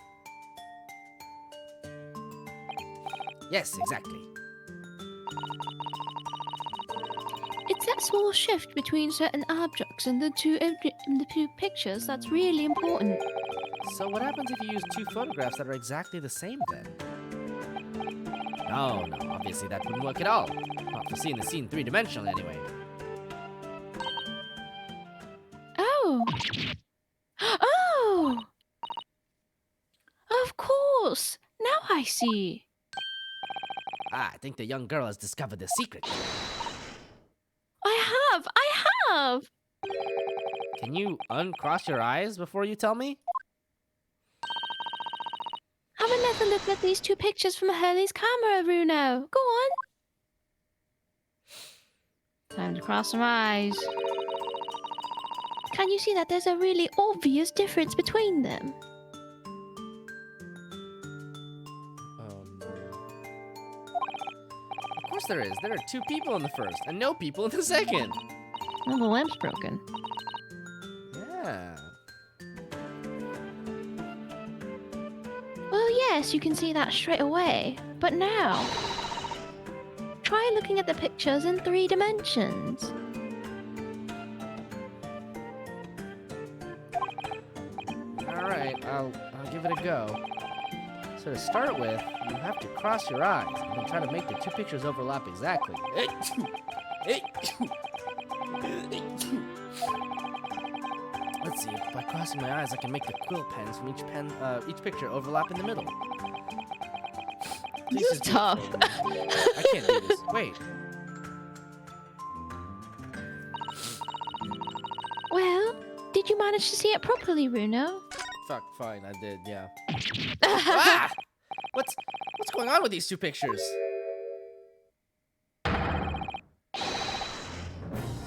Yes, exactly. It's that small shift between certain objects in the two pictures that's really important. So what happens if you use 2 photographs that are exactly the same then? No, obviously that wouldn't work at all. Not for seeing the scene 3-dimensionally anyway. Oh. Oh! Of course! Now I see. Ah, I think the young girl has discovered the secret. I have! Can you uncross your eyes before you tell me? Have another look at these 2 pictures from Hurley's camera, Bruno. Go on. Time to cross some eyes. Can you see that there's a really obvious difference between them? Of course there is. There are 2 people in the first, and no people in the second. Well, the lamp's broken. Yeah. Well, yes, you can see that straight away. But now, try looking at the pictures in 3 dimensions. Alright, I'll give it a go. So to start with, you have to cross your eyes and then try to make the 2 pictures overlap exactly. Let's see, if by crossing my eyes I can make the quill pens from each picture overlap in the middle. This is tough. I can't do this. Wait. Well, did you manage to see it properly, Bruno? Fuck, fine, I did, yeah. Ah! What's going on with these 2 pictures?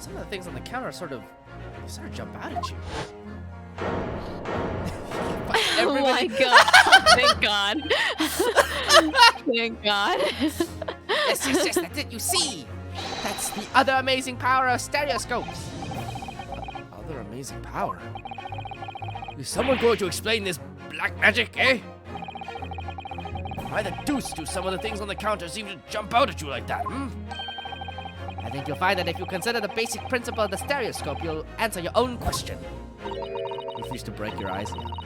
Some of the things on the counter sort of jump out at you. Oh my god. Thank god. Thank god. Yes, that's it, you see! That's the other amazing power of stereoscopes! Other amazing power? Is someone going to explain this black magic, eh? Why the deuce do some of the things on the counter seem to jump out at you like that, hmm? think you'll find that if you consider the basic principle of the stereoscope, you'll answer your own question. Refuse to break your eyes out.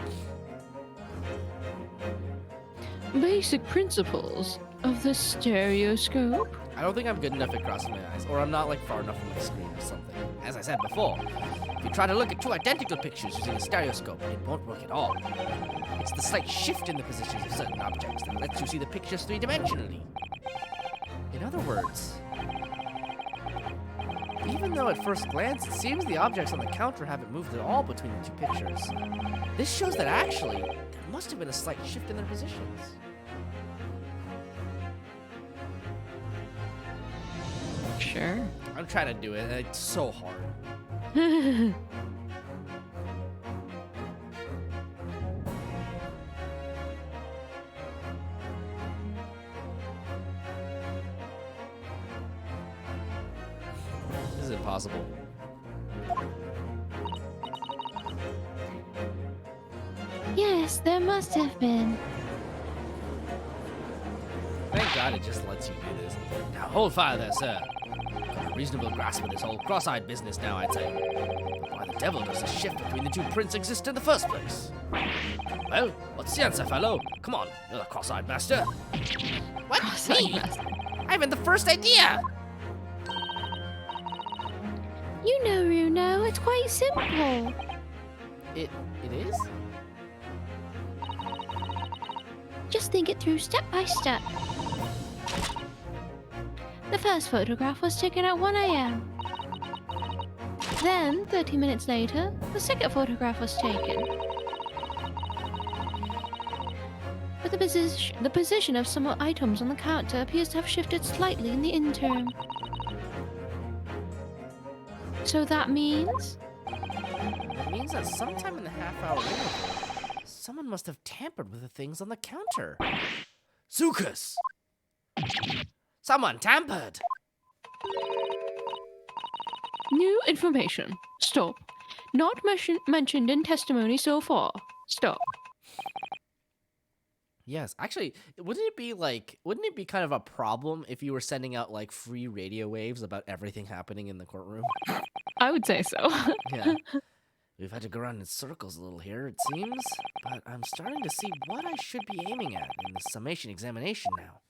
Basic principles of the stereoscope? I don't think I'm good enough at crossing my eyes, or I'm not like far enough from my screen or something. As I said before, if you try to look at two identical pictures using a stereoscope, it won't work at all. It's the slight shift in the positions of certain objects that lets you see the pictures three-dimensionally. In other words, even though at first glance it seems the objects on the counter haven't moved at all between the two pictures, this shows that actually there must have been a slight shift in their positions. Sure. I'm trying to do it, and it's so hard. This is impossible. Yes, there must have been. Thank God it just lets you do this. Now hold fire there, sir. Got a reasonable grasp of this whole cross-eyed business now, I'd say. But why the devil does the shift between the two prints exist in the first place? Well, what's the answer, fellow? Come on, you're the cross-eyed master. What? Me? I haven't the first idea! You know, Renu, it's quite simple. It is? Just think it through step by step. The first photograph was taken at 1 a.m. Then, 30 minutes later, the second photograph was taken. But the position of some items on the counter appears to have shifted slightly in the interim. So that means? It means that sometime in the half-hour interval, someone must have tampered with the things on the counter. Zukas! Someone tampered! New information. Stop. Not mentioned in testimony so far. Stop. Yes, actually, wouldn't it be kind of a problem if you were sending out like free radio waves about everything happening in the courtroom? I would say so. Yeah. We've had to go around in circles a little here, it seems, but I'm starting to see what I should be aiming at in the summation examination now.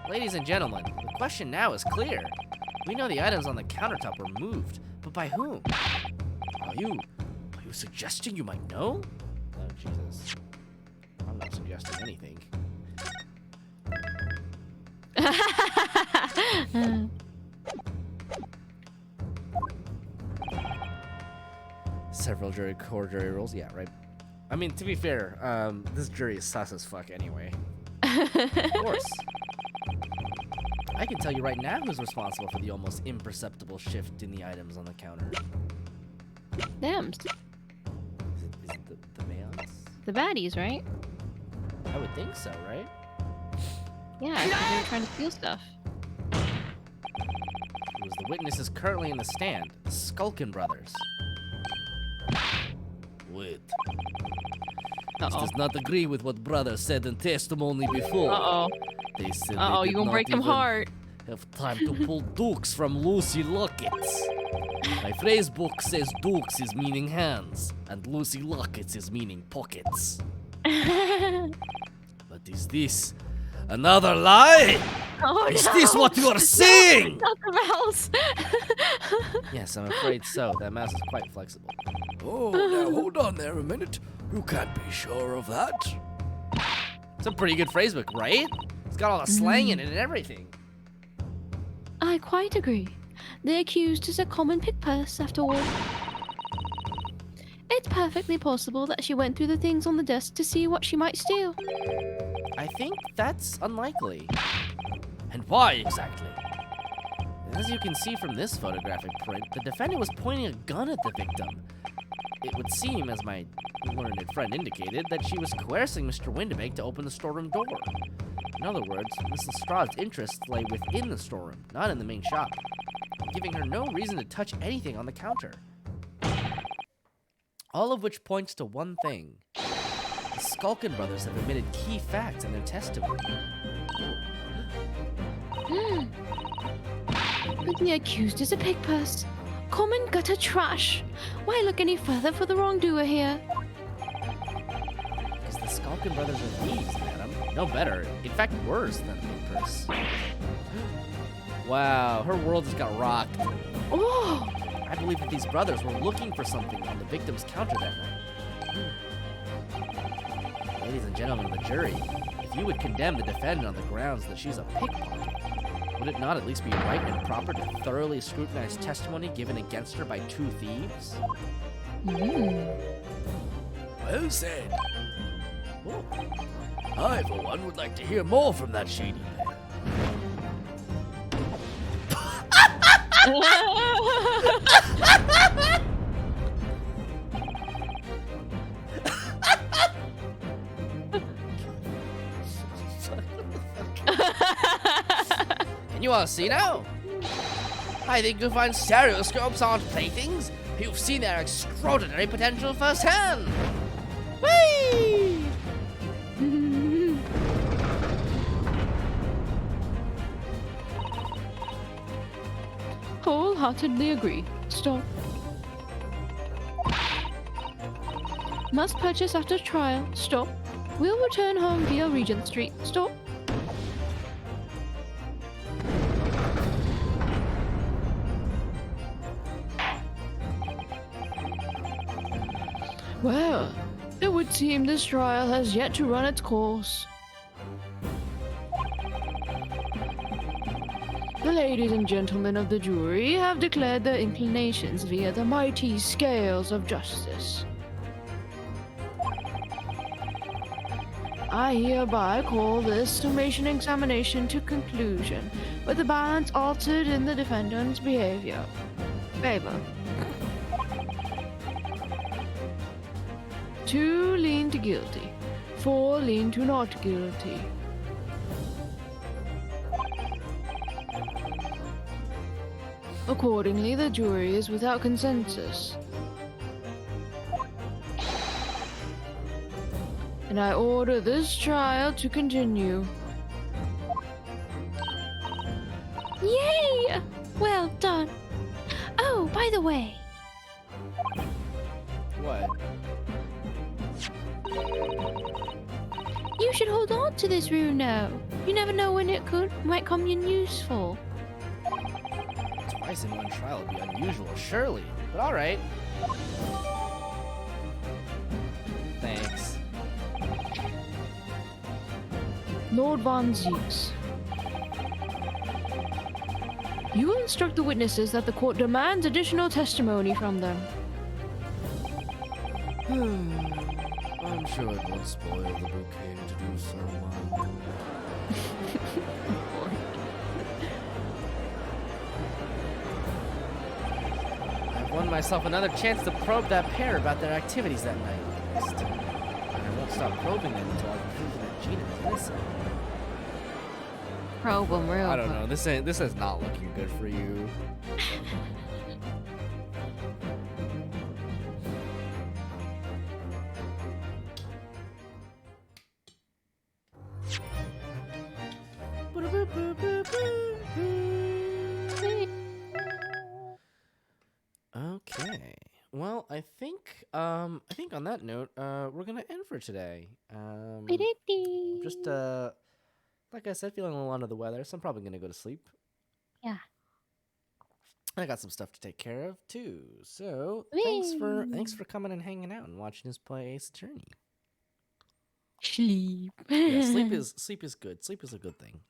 Ladies and gentlemen, the question now is clear. We know the items on the countertop were moved, but by whom? Are you suggesting you might know? Oh, Jesus. I'm not suggesting anything. Several core jury rules? Yeah, right. I mean, to be fair, this jury is sus as fuck anyway. Of course. I can tell you right now who's responsible for the almost imperceptible shift in the items on the counter. Damn. Is it the males? The baddies, right? I would think so, right? Yeah, I think they were trying to steal stuff. It was the witnesses currently in the stand, the Skulkin brothers. Wait. Uh-oh. This does not agree with what brother said in testimony before. Uh-oh. They said Uh-oh, they you did gonna not break them even heart. have time to pull dukes from Lucy lockets. My phrase book says dukes is meaning hands, and Lucy lockets is meaning pockets. But is this another lie? Oh, Is no. this what you are saying? Not the mouse. Yes, I'm afraid so. That mouse is quite flexible. Oh, now hold on there a minute. You can't be sure of that. It's a pretty good phrasebook, right? It's got all the slang in it and everything. I quite agree. The accused is a common pickpurse, after all. It's perfectly possible that she went through the things on the desk to see what she might steal. I think that's unlikely. And why exactly? As you can see from this photographic print, the defendant was pointing a gun at the victim. It would seem, as my learned friend indicated, that she was coercing Mr. Windebake to open the storeroom door. In other words, Mrs. Strahd's interests lay within the storeroom, not in the main shop, giving her no reason to touch anything on the counter. All of which points to one thing. The Skulkin brothers have admitted key facts in their testimony. But the accused is a pig purse. Common gutter trash. Why look any further for the wrongdoer here? Because the Skulkin brothers are thieves, madam. No better. In fact, worse than the purse. Wow, her world just got rocked. Oh! I believe that these brothers were looking for something on the victim's counter that night. Ladies and gentlemen of the jury, if you would condemn the defendant on the grounds that she's a pickpocket, would it not at least be right and proper to thoroughly scrutinize testimony given against her by two thieves? Well said. Whoa. I, for one, would like to hear more from that shady man. And you want to see now? I think you'll find stereoscopes aren't playthings. You've seen their extraordinary potential firsthand. Whee! Wholeheartedly agree. Stop. Must purchase after trial. Stop. Will return home via Regent Street. Stop. Well, it would seem this trial has yet to run its course. The ladies and gentlemen of the jury have declared their inclinations via the mighty scales of justice. I hereby call this summation examination to conclusion, with the balance altered in the defendant's favor. 2 lean to guilty, 4 lean to not guilty. Accordingly, the jury is without consensus. And I order this trial to continue. Yay! Well done. Oh, by the way, What? you should hold on to this Reno. You never know when it might come in useful. Twice in one trial would be unusual, surely. But all right. Thanks. Lord Von Zeeks. You will instruct the witnesses that the court demands additional testimony from them. I'm sure it won't spoil the bouquet to do so, Mom. I've won myself another chance to probe that pair about their activities that night. And I won't stop probing them until I've proven that Gina is innocent. Probe 'em real I don't quick. know. This is not looking good for you. Okay. Well, I think on that note, we're gonna end for today. Just like I said, feeling a little under the weather, so I'm probably gonna go to sleep. Yeah. I got some stuff to take care of too. So Whee! thanks for coming and hanging out and watching us play Ace Attorney. Sleep. Yeah, sleep is good. Sleep is a good thing.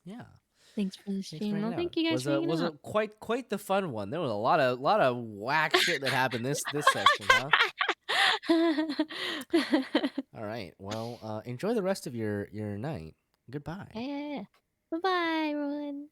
Yeah. Thanks for the Thanks for stream. hanging Well, out. thank you guys for hanging was out. quite the fun one. There was a lot of whack shit that happened this session, huh? All right. Well, enjoy the rest of your night. Goodbye. Yeah. Bye-bye, everyone.